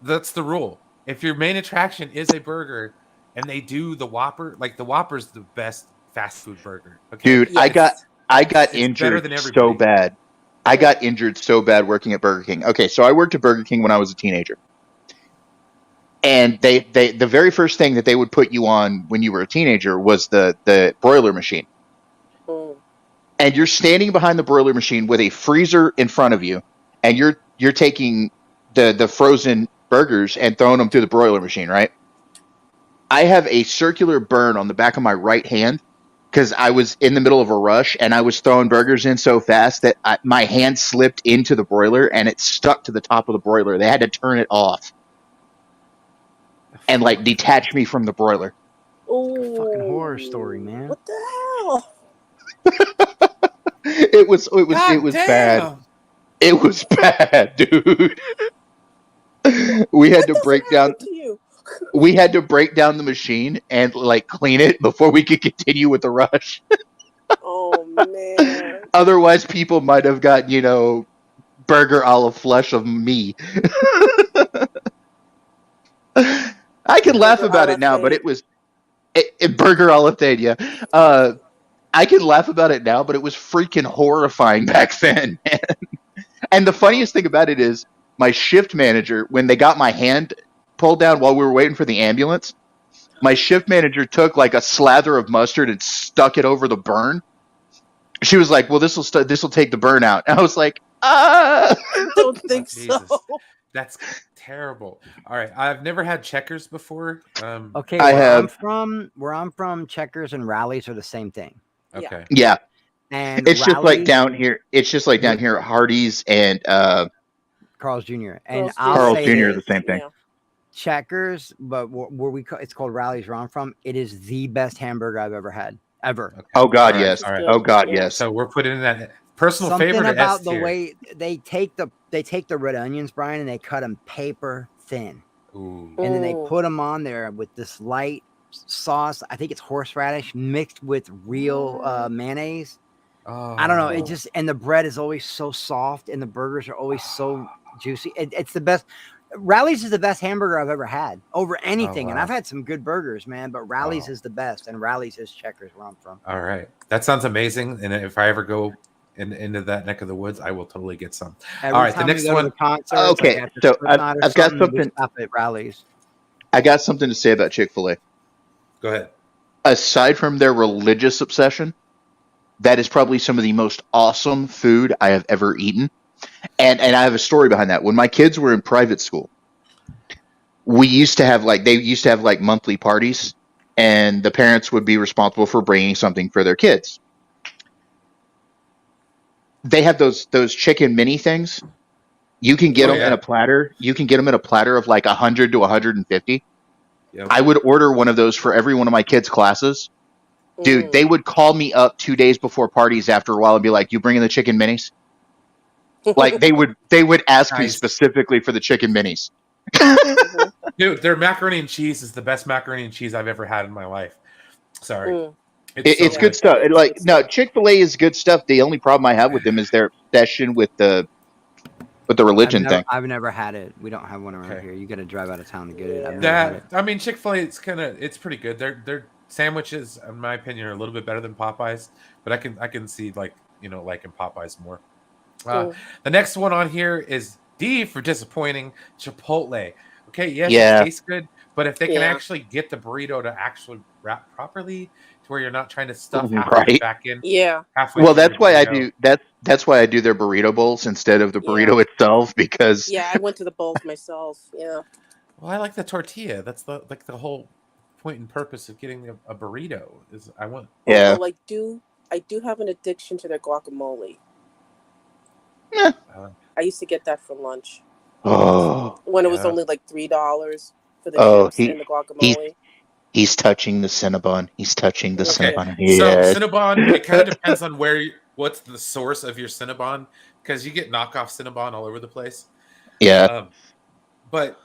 Speaker 1: that's the rule. If your main attraction is a burger and they do the Whopper, like the Whopper's the best fast food burger. Okay,
Speaker 4: Dude,
Speaker 2: Yes.
Speaker 4: I got
Speaker 1: It's better than
Speaker 4: injured so
Speaker 1: everybody.
Speaker 4: bad. I got injured so bad working at Burger King. Okay, so I worked at Burger King when I was a teenager. And they the very first thing that they would put you on when you were a teenager was the broiler machine.
Speaker 2: Mm.
Speaker 4: And you're standing behind the broiler machine with a freezer in front of you, and you're taking the frozen burgers and throwing them through the broiler machine, right? I have a circular burn on the back of my right hand because I was in the middle of a rush and I was throwing burgers in so fast that my hand slipped into the broiler and it stuck to the top of the broiler. They had to turn it off and like detach me from the broiler.
Speaker 2: Ooh.
Speaker 3: Fucking horror story, man.
Speaker 2: What the hell?
Speaker 4: It was
Speaker 1: God
Speaker 4: bad.
Speaker 1: damn.
Speaker 4: It was bad, dude. We had to
Speaker 2: What
Speaker 4: break
Speaker 2: doesn't happen
Speaker 4: down.
Speaker 2: to you?
Speaker 4: We had to break down the machine and like clean it before we could continue with the rush.
Speaker 2: Oh man.
Speaker 4: Otherwise, people might have got, burger a la flesh of me. I can laugh
Speaker 2: Burger a
Speaker 4: about
Speaker 2: la
Speaker 4: it now, but
Speaker 2: fade.
Speaker 4: it was burger a la fade, yeah. I can laugh about it now, but it was freaking horrifying back then, man. And the funniest thing about it is my shift manager, when they got my hand pulled down while we were waiting for the ambulance, my shift manager took like a slather of mustard and stuck it over the burn. She was like, "Well, this will take the burn out." And I was like, "Ah."
Speaker 2: I don't think so.
Speaker 1: Jesus. That's terrible. All right, I've never had Checkers before.
Speaker 3: Okay,
Speaker 4: I
Speaker 3: where
Speaker 4: have-
Speaker 3: I'm from, Checkers and Rallies are the same thing.
Speaker 1: Okay.
Speaker 4: Yeah,
Speaker 3: And
Speaker 4: it's just like
Speaker 3: Rallies-
Speaker 4: down here. It's just like down here at Hardee's and
Speaker 3: Carl's Jr. And
Speaker 2: Carl's
Speaker 3: I'll
Speaker 4: Carl's
Speaker 3: say
Speaker 4: Jr.
Speaker 3: this,
Speaker 4: the same thing.
Speaker 2: Yeah.
Speaker 3: Checkers, but it's called Rallies where I'm from. It is the best hamburger I've ever had, ever.
Speaker 1: Okay.
Speaker 4: Oh God,
Speaker 1: All right,
Speaker 4: yes.
Speaker 1: all right.
Speaker 4: Oh God,
Speaker 2: Yeah.
Speaker 4: yes.
Speaker 1: So we're putting in that personal
Speaker 3: Something
Speaker 1: favorite
Speaker 3: about
Speaker 1: S
Speaker 3: the
Speaker 1: tier.
Speaker 3: way they take the red onions, Brian, and they cut them paper thin,
Speaker 1: Ooh.
Speaker 3: and then they
Speaker 2: Mm.
Speaker 3: put them on there with this light sauce. I think it's horseradish mixed with real mayonnaise.
Speaker 1: Oh.
Speaker 3: I don't know. It just, and the bread is always so soft, and the burgers are always so juicy. It's the best. Rallies is the best hamburger I've ever had over anything, and
Speaker 1: wow.
Speaker 3: I've had some good burgers, man. But Rallies
Speaker 1: Oh.
Speaker 3: is the best, and Rallies is Checkers where I'm from.
Speaker 1: All right. That sounds amazing. And if I ever go into that neck of the woods, I will totally get some.
Speaker 3: Every
Speaker 1: All right, the
Speaker 3: time we
Speaker 1: next
Speaker 3: go to
Speaker 1: one-
Speaker 3: the concert,
Speaker 4: Okay,
Speaker 3: like after
Speaker 4: so
Speaker 3: Slipknot or
Speaker 4: I've got
Speaker 3: something, we
Speaker 4: something-
Speaker 3: stop at Rallies.
Speaker 4: I got something to say about Chick-fil-A.
Speaker 1: Go ahead.
Speaker 4: Aside from their religious obsession, that is probably some of the most awesome food I have ever eaten. And I have a story behind that. When my kids were in private school, they used to have monthly parties, and the parents would be responsible for bringing something for their kids. They have those chicken mini things. You can get
Speaker 1: Oh,
Speaker 4: them
Speaker 1: yeah.
Speaker 4: in a platter. You can get them in a platter of like 100 to 150.
Speaker 1: Yep.
Speaker 4: I would order one of those for every one of my kids' classes. Dude,
Speaker 2: Mm.
Speaker 4: they would call me up 2 days before parties after a while and be like, "You bringing the chicken minis?" Like they would ask me
Speaker 1: Nice.
Speaker 4: specifically for the chicken minis.
Speaker 2: Mhm.
Speaker 1: Dude, their macaroni and cheese is the best macaroni and cheese I've ever had in my life. Sorry.
Speaker 2: Mm.
Speaker 4: It's
Speaker 1: so
Speaker 4: good stuff.
Speaker 2: It's
Speaker 4: Like
Speaker 2: good
Speaker 4: no,
Speaker 2: stuff.
Speaker 4: Chick-fil-A is good stuff. The only problem I have with them is their obsession with the religion thing.
Speaker 3: I've never had it. We don't have one around
Speaker 1: Okay.
Speaker 3: here. You got to drive out of town to get it. I've
Speaker 2: Yeah.
Speaker 3: never had it.
Speaker 1: That I mean, Chick-fil-A, it's pretty good. Their sandwiches, in my opinion, are a little bit better than Popeyes, but I can see liking Popeyes more.
Speaker 2: Mm.
Speaker 1: The next one on here is D for disappointing, Chipotle. Okay, yes,
Speaker 4: Yeah.
Speaker 1: it tastes good, but if they can
Speaker 2: Yeah.
Speaker 1: actually get the burrito to actually wrap properly, to where you're not trying to stuff
Speaker 4: Mhm,
Speaker 1: half of it
Speaker 4: right.
Speaker 1: back in.
Speaker 2: Yeah.
Speaker 1: Halfway
Speaker 4: Well,
Speaker 1: through
Speaker 4: that's
Speaker 1: the
Speaker 4: why I
Speaker 1: burrito.
Speaker 4: do that's why I do their burrito bowls instead of the
Speaker 2: Yeah.
Speaker 4: burrito itself because
Speaker 2: Yeah. I went to the bowls myself. Yeah.
Speaker 1: Well, I like the tortilla. That's the whole point and purpose of getting a burrito. Is I want.
Speaker 4: yeah.
Speaker 2: Although I do have an addiction to their guacamole.
Speaker 1: Uh,
Speaker 2: I used to get that for lunch
Speaker 4: Oh,
Speaker 2: when it was
Speaker 1: Yeah.
Speaker 2: only like $3 for the
Speaker 4: Oh,
Speaker 2: chips and the guacamole.
Speaker 4: he's touching the Cinnabon. He's touching the
Speaker 2: Okay.
Speaker 4: Cinnabon.
Speaker 1: So
Speaker 4: Yes.
Speaker 1: Cinnabon, it kind of depends on what's the source of your Cinnabon, because you get knockoff Cinnabon all over the place.
Speaker 4: Yeah.
Speaker 1: But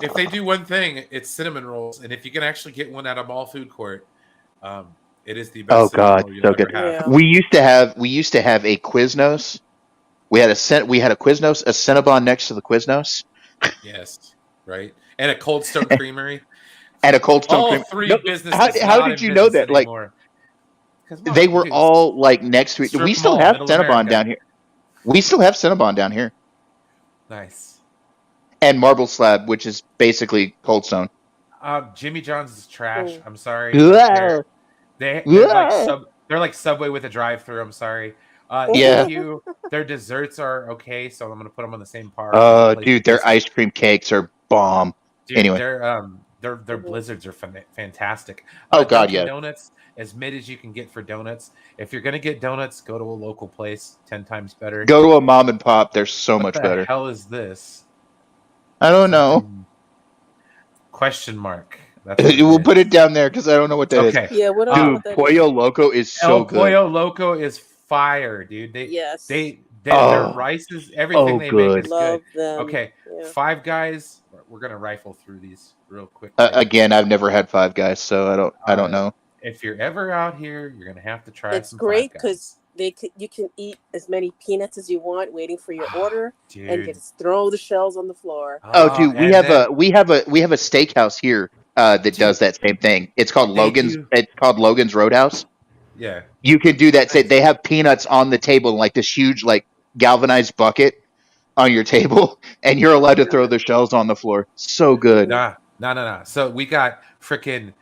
Speaker 1: if they do one thing, it's cinnamon rolls, and if you can actually get one at a mall food court, it is the best
Speaker 4: Oh
Speaker 1: cinnamon
Speaker 4: God,
Speaker 1: roll you'll
Speaker 4: so
Speaker 1: ever
Speaker 4: good.
Speaker 1: have.
Speaker 2: Yeah.
Speaker 4: We used to have a Quiznos. We had a Quiznos, a Cinnabon next to the Quiznos,
Speaker 1: Yes, right, and a Cold Stone Creamery.
Speaker 4: and a Cold Stone
Speaker 1: All
Speaker 4: Cream.
Speaker 1: three
Speaker 4: No,
Speaker 1: businesses
Speaker 4: how
Speaker 1: not
Speaker 4: did
Speaker 1: in
Speaker 4: you know
Speaker 1: business
Speaker 4: that? Like
Speaker 1: anymore. Because
Speaker 4: they were all like next to it. We
Speaker 1: Strip
Speaker 4: still
Speaker 1: mall,
Speaker 4: have
Speaker 1: Middle
Speaker 4: Cinnabon
Speaker 1: America.
Speaker 4: down here. We still have Cinnabon down here,
Speaker 1: Nice.
Speaker 4: and Marble Slab, which is basically Cold Stone.
Speaker 1: Jimmy John's is trash.
Speaker 2: Oh.
Speaker 1: I'm sorry.
Speaker 4: Yeah.
Speaker 1: They're like Subway with a drive-through. I'm sorry.
Speaker 4: Yeah.
Speaker 1: DQ, their desserts are okay, so I'm gonna put them on the same par. as a place
Speaker 4: Dude,
Speaker 1: that
Speaker 4: their
Speaker 1: just-
Speaker 4: ice cream cakes are bomb.
Speaker 1: Dude,
Speaker 4: Anyway.
Speaker 1: their blizzards are fantastic.
Speaker 4: Oh, God,
Speaker 1: Dunkin'
Speaker 4: yeah.
Speaker 1: Donuts, as mid as you can get for donuts. If you're gonna get donuts, go to a local place. 10 times better.
Speaker 4: Go to a mom and pop. They're so
Speaker 1: What
Speaker 4: much
Speaker 1: the
Speaker 4: better.
Speaker 1: hell is this?
Speaker 4: I don't know.
Speaker 1: Something- Question mark. That's what
Speaker 4: We'll
Speaker 1: is.
Speaker 4: put it down there because I don't know what that is.
Speaker 1: Okay.
Speaker 2: Yeah, what I don't know
Speaker 4: Dude,
Speaker 2: what that is.
Speaker 4: Pollo Loco is so
Speaker 1: El
Speaker 4: good.
Speaker 1: Pollo Loco is fire, dude.
Speaker 2: Yes.
Speaker 1: Their
Speaker 4: Oh.
Speaker 1: rice is everything
Speaker 4: Oh,
Speaker 1: they
Speaker 4: good.
Speaker 1: make is
Speaker 2: Love
Speaker 1: good.
Speaker 2: them.
Speaker 1: Okay,
Speaker 2: Yeah.
Speaker 1: Five Guys. We're gonna rifle through these real quick.
Speaker 4: Again, I've never had Five Guys, so I don't know.
Speaker 1: If you're ever out here, you're gonna have to try.
Speaker 2: It's
Speaker 1: some
Speaker 2: great
Speaker 1: Five Guys.
Speaker 2: because you can eat as many peanuts as you want, waiting for your order, and
Speaker 1: Dude.
Speaker 2: just throw the shells on the floor.
Speaker 4: Oh, dude, we
Speaker 1: and
Speaker 4: have
Speaker 1: then-
Speaker 4: a steakhouse here that does that same thing. It's called
Speaker 1: Thank
Speaker 4: Logan's.
Speaker 1: you.
Speaker 4: It's called Logan's Roadhouse.
Speaker 1: Yeah.
Speaker 4: You can do that. Say they have peanuts on the table, in like this huge, like galvanized bucket on your table, and you're allowed to throw the shells on the floor. So good.
Speaker 1: Nah. So we got freaking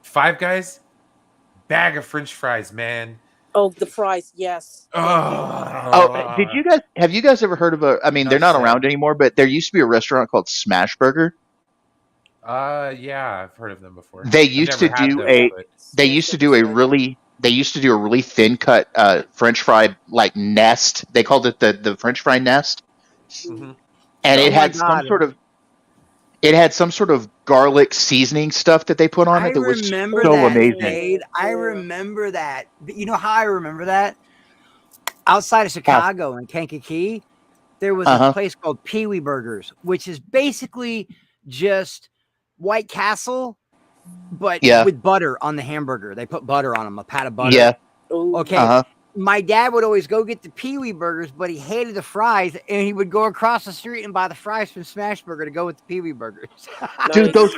Speaker 1: Five Guys, bag of French fries, man.
Speaker 2: Oh, the fries, yes.
Speaker 4: Oh, have you guys ever heard of a? I mean, they're not around anymore, but there used to be a restaurant called Smash Burger.
Speaker 1: Yeah, I've heard of them before.
Speaker 4: They
Speaker 1: I've
Speaker 4: used
Speaker 1: never
Speaker 4: to
Speaker 1: had
Speaker 4: do
Speaker 1: those,
Speaker 4: a.
Speaker 1: but-
Speaker 4: They used to do a really. They used to do a really thin cut French fry like nest. They called it the French fry nest,
Speaker 1: Mhm.
Speaker 4: and
Speaker 3: Oh
Speaker 4: it
Speaker 3: my
Speaker 4: had
Speaker 3: God.
Speaker 4: some sort of garlic seasoning stuff that they put on it that was
Speaker 3: remember
Speaker 4: so
Speaker 3: that,
Speaker 4: amazing.
Speaker 3: Jade. I remember that. But you know how I remember that? Outside of Chicago in Kankakee, there was a place called Pee Wee Burgers, which is basically just White Castle, but with butter on the hamburger. They put butter on them, a pat of butter.
Speaker 4: Yeah.
Speaker 2: Ooh.
Speaker 3: Okay. My dad would always go get the Pee Wee Burgers, but he hated the fries, and he would go across the street and buy the fries from Smash Burger to go with the Pee Wee Burgers.
Speaker 4: Dude, those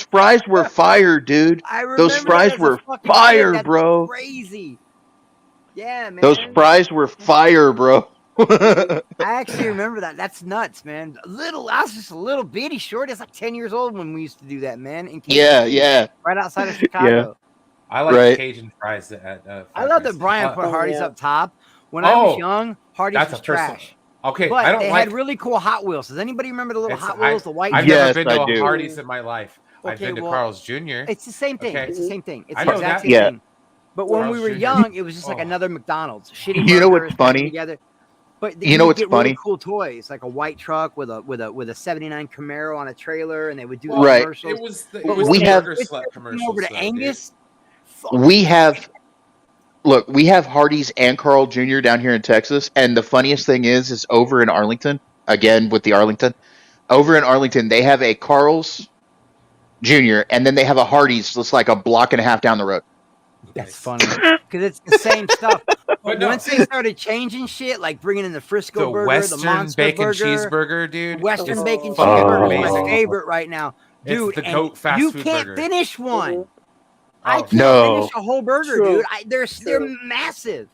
Speaker 4: fries were fire, dude.
Speaker 3: I remember
Speaker 4: Those fries
Speaker 3: that as a
Speaker 4: were
Speaker 3: fucking
Speaker 4: fire,
Speaker 3: kid. That's
Speaker 4: bro.
Speaker 3: Crazy. Yeah, man.
Speaker 4: Those fries were fire, bro.
Speaker 3: I actually remember that. That's nuts, man. I was just a little bitty short. It's like 10 years old when we used to do that, man. In
Speaker 4: Yeah.
Speaker 3: Right outside of Chicago.
Speaker 1: I like Cajun fries at
Speaker 3: I love that Brian put Hardee's up top. When I was young, Hardee's was trash.
Speaker 1: Okay,
Speaker 3: but
Speaker 1: I don't
Speaker 3: they
Speaker 1: like.
Speaker 3: had really cool Hot Wheels. Does anybody remember the little Hot
Speaker 1: I-
Speaker 3: Wheels, the white?
Speaker 1: I've
Speaker 4: Yes,
Speaker 1: never been to
Speaker 4: I
Speaker 1: a
Speaker 4: do.
Speaker 1: Hardee's in my life. I've
Speaker 3: Okay,
Speaker 1: been to
Speaker 3: well,
Speaker 1: Carl's Jr.
Speaker 3: It's the same thing.
Speaker 1: Okay.
Speaker 3: It's the same thing. It's
Speaker 1: I
Speaker 3: the
Speaker 1: know
Speaker 3: exact
Speaker 1: that.
Speaker 3: same
Speaker 4: Yeah.
Speaker 3: thing. But when
Speaker 1: Carl's
Speaker 3: we were
Speaker 1: Jr.
Speaker 3: young, it was just like another McDonald's. Shitty
Speaker 4: You know
Speaker 3: burgers
Speaker 4: what's funny?
Speaker 3: Together. But
Speaker 4: You know
Speaker 3: would
Speaker 4: what's
Speaker 3: get really
Speaker 4: funny?
Speaker 3: cool toys, like a white truck with a '79 Camaro on a trailer, and they would do the
Speaker 4: Right.
Speaker 3: commercials.
Speaker 1: It was the
Speaker 3: But
Speaker 1: it was
Speaker 4: we
Speaker 1: the
Speaker 4: have-
Speaker 1: burger
Speaker 3: Switch
Speaker 1: slut
Speaker 3: everything
Speaker 1: commercials.
Speaker 3: over to
Speaker 1: though, dude.
Speaker 3: Angus.
Speaker 4: We have Hardee's and Carl Jr. down here in Texas, and the funniest thing is over in Arlington, again with the Arlington, over in Arlington, they have a Carl's Jr. and then they have a Hardee's that's like a block and a half down the road.
Speaker 3: That's funny because it's the same stuff. But
Speaker 1: no.
Speaker 3: once they started changing shit, like bringing in the Frisco
Speaker 1: The
Speaker 3: burger,
Speaker 1: Western
Speaker 3: the Monster
Speaker 1: bacon
Speaker 3: burger,
Speaker 1: cheeseburger, dude.
Speaker 3: Western
Speaker 1: is
Speaker 3: bacon
Speaker 1: fucking
Speaker 3: cheeseburger is my
Speaker 1: amazing.
Speaker 3: favorite right now,
Speaker 1: It's
Speaker 3: dude.
Speaker 1: the
Speaker 3: and
Speaker 1: goat fast
Speaker 3: you
Speaker 1: food
Speaker 3: can't
Speaker 1: burger.
Speaker 3: finish one.
Speaker 2: Mhm.
Speaker 3: I
Speaker 1: Oh,
Speaker 3: can't
Speaker 4: No.
Speaker 3: finish a whole burger,
Speaker 2: True.
Speaker 3: dude. They're
Speaker 2: True.
Speaker 3: massive.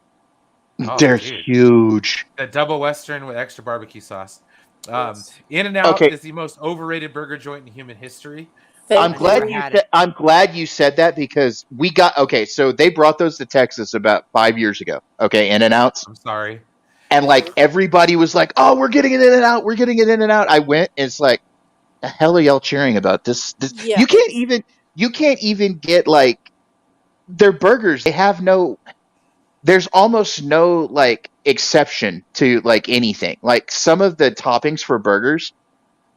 Speaker 1: Oh,
Speaker 4: They're
Speaker 1: dude.
Speaker 4: huge.
Speaker 1: The double Western with extra barbecue sauce.
Speaker 2: Yes.
Speaker 1: In-N-Out
Speaker 4: Okay.
Speaker 1: is the most overrated burger joint in human history.
Speaker 4: I'm
Speaker 2: Thank
Speaker 4: glad
Speaker 3: never
Speaker 4: you
Speaker 3: had
Speaker 4: said. I'm glad you said that because we got So they brought those to Texas about 5 years ago. Okay, In-N-Outs,
Speaker 1: I'm sorry.
Speaker 4: and like everybody was like, "Oh, we're getting it In-N-Out. We're getting it In-N-Out." I went, and it's like, the hell are y'all cheering about this?
Speaker 2: Yeah,
Speaker 4: You can't even get like their burgers. They have no. There's almost no like exception to like anything. Like some of the toppings for burgers.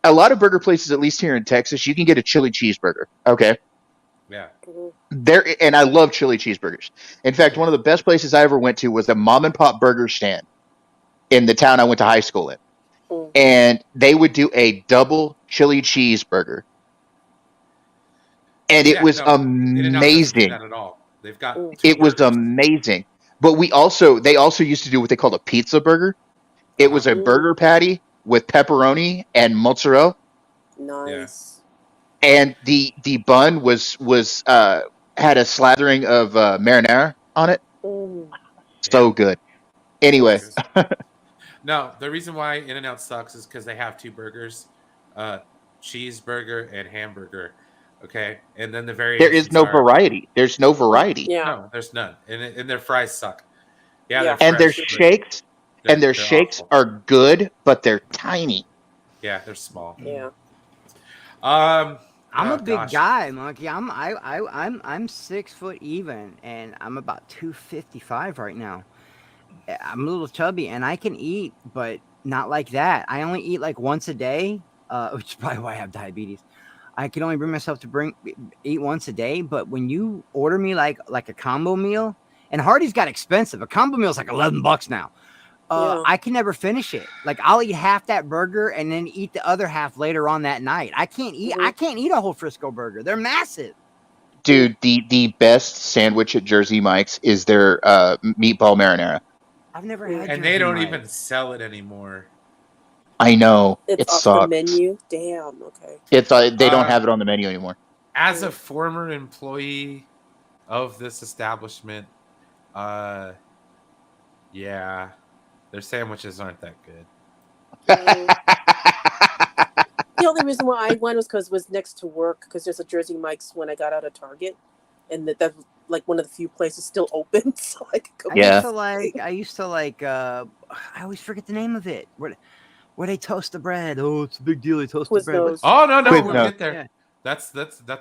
Speaker 4: A lot of burger places, at least here in Texas, you can get a chili cheeseburger. Okay.
Speaker 1: Yeah.
Speaker 4: And I love chili cheeseburgers. In fact, one of the best places I ever went to was a mom and pop burger stand in the town I went to high school in. and they would do a double chili cheeseburger. And it was amazing.
Speaker 1: That at all. They've got
Speaker 4: It was amazing. But they also used to do what they called a pizza burger. It was a burger patty with pepperoni and mozzarella.
Speaker 2: Nice.
Speaker 4: And the bun was had a slathering of marinara on it. So good. Anyway.
Speaker 1: No, the reason why In-N-Out sucks is because they have two burgers, cheeseburger and hamburger. Okay, and then the variations.
Speaker 4: There is no variety. There's no variety.
Speaker 2: Yeah.
Speaker 1: No, there's none, and their fries suck. Yeah,
Speaker 2: Yeah.
Speaker 4: And their
Speaker 1: fresh, but
Speaker 4: shakes
Speaker 1: they're
Speaker 4: shakes
Speaker 1: awful.
Speaker 4: are good, but they're tiny.
Speaker 1: Yeah, they're small.
Speaker 2: Yeah.
Speaker 3: I'm
Speaker 1: oh,
Speaker 3: a big
Speaker 1: gosh.
Speaker 3: guy, Monkey. I'm 6 foot even, and I'm about 255 right now. I'm a little chubby, and I can eat, but not like that. I only eat like once a day, which is probably why I have diabetes. I can only bring myself to eat once a day. But when you order me like a combo meal, and Hardee's got expensive. A combo meal is like $11 now. I can never finish it. Like I'll eat half that burger and then eat the other half later on that night. I can't eat a whole Frisco burger. They're massive.
Speaker 4: Dude, the best sandwich at Jersey Mike's is their meatball marinara.
Speaker 3: I've never had.
Speaker 1: And they don't even sell it anymore.
Speaker 4: I know.
Speaker 2: It's
Speaker 4: it
Speaker 2: off
Speaker 4: sucks.
Speaker 2: the menu. Damn. Okay.
Speaker 4: It's they don't have it on the menu anymore.
Speaker 1: As a former employee of this establishment, yeah, their sandwiches aren't that good.
Speaker 2: The only reason why I went was because it was next to work. Because there's a Jersey Mike's when I got out of Target, and that was like one of the few places still open. So I could go.
Speaker 3: I used to like. I always forget the name of it. Where they toast the bread. Oh, it's a big deal. They toast the bread.
Speaker 1: Oh no,
Speaker 4: Quiznos.
Speaker 1: we'll get there.
Speaker 3: Yeah.
Speaker 1: That's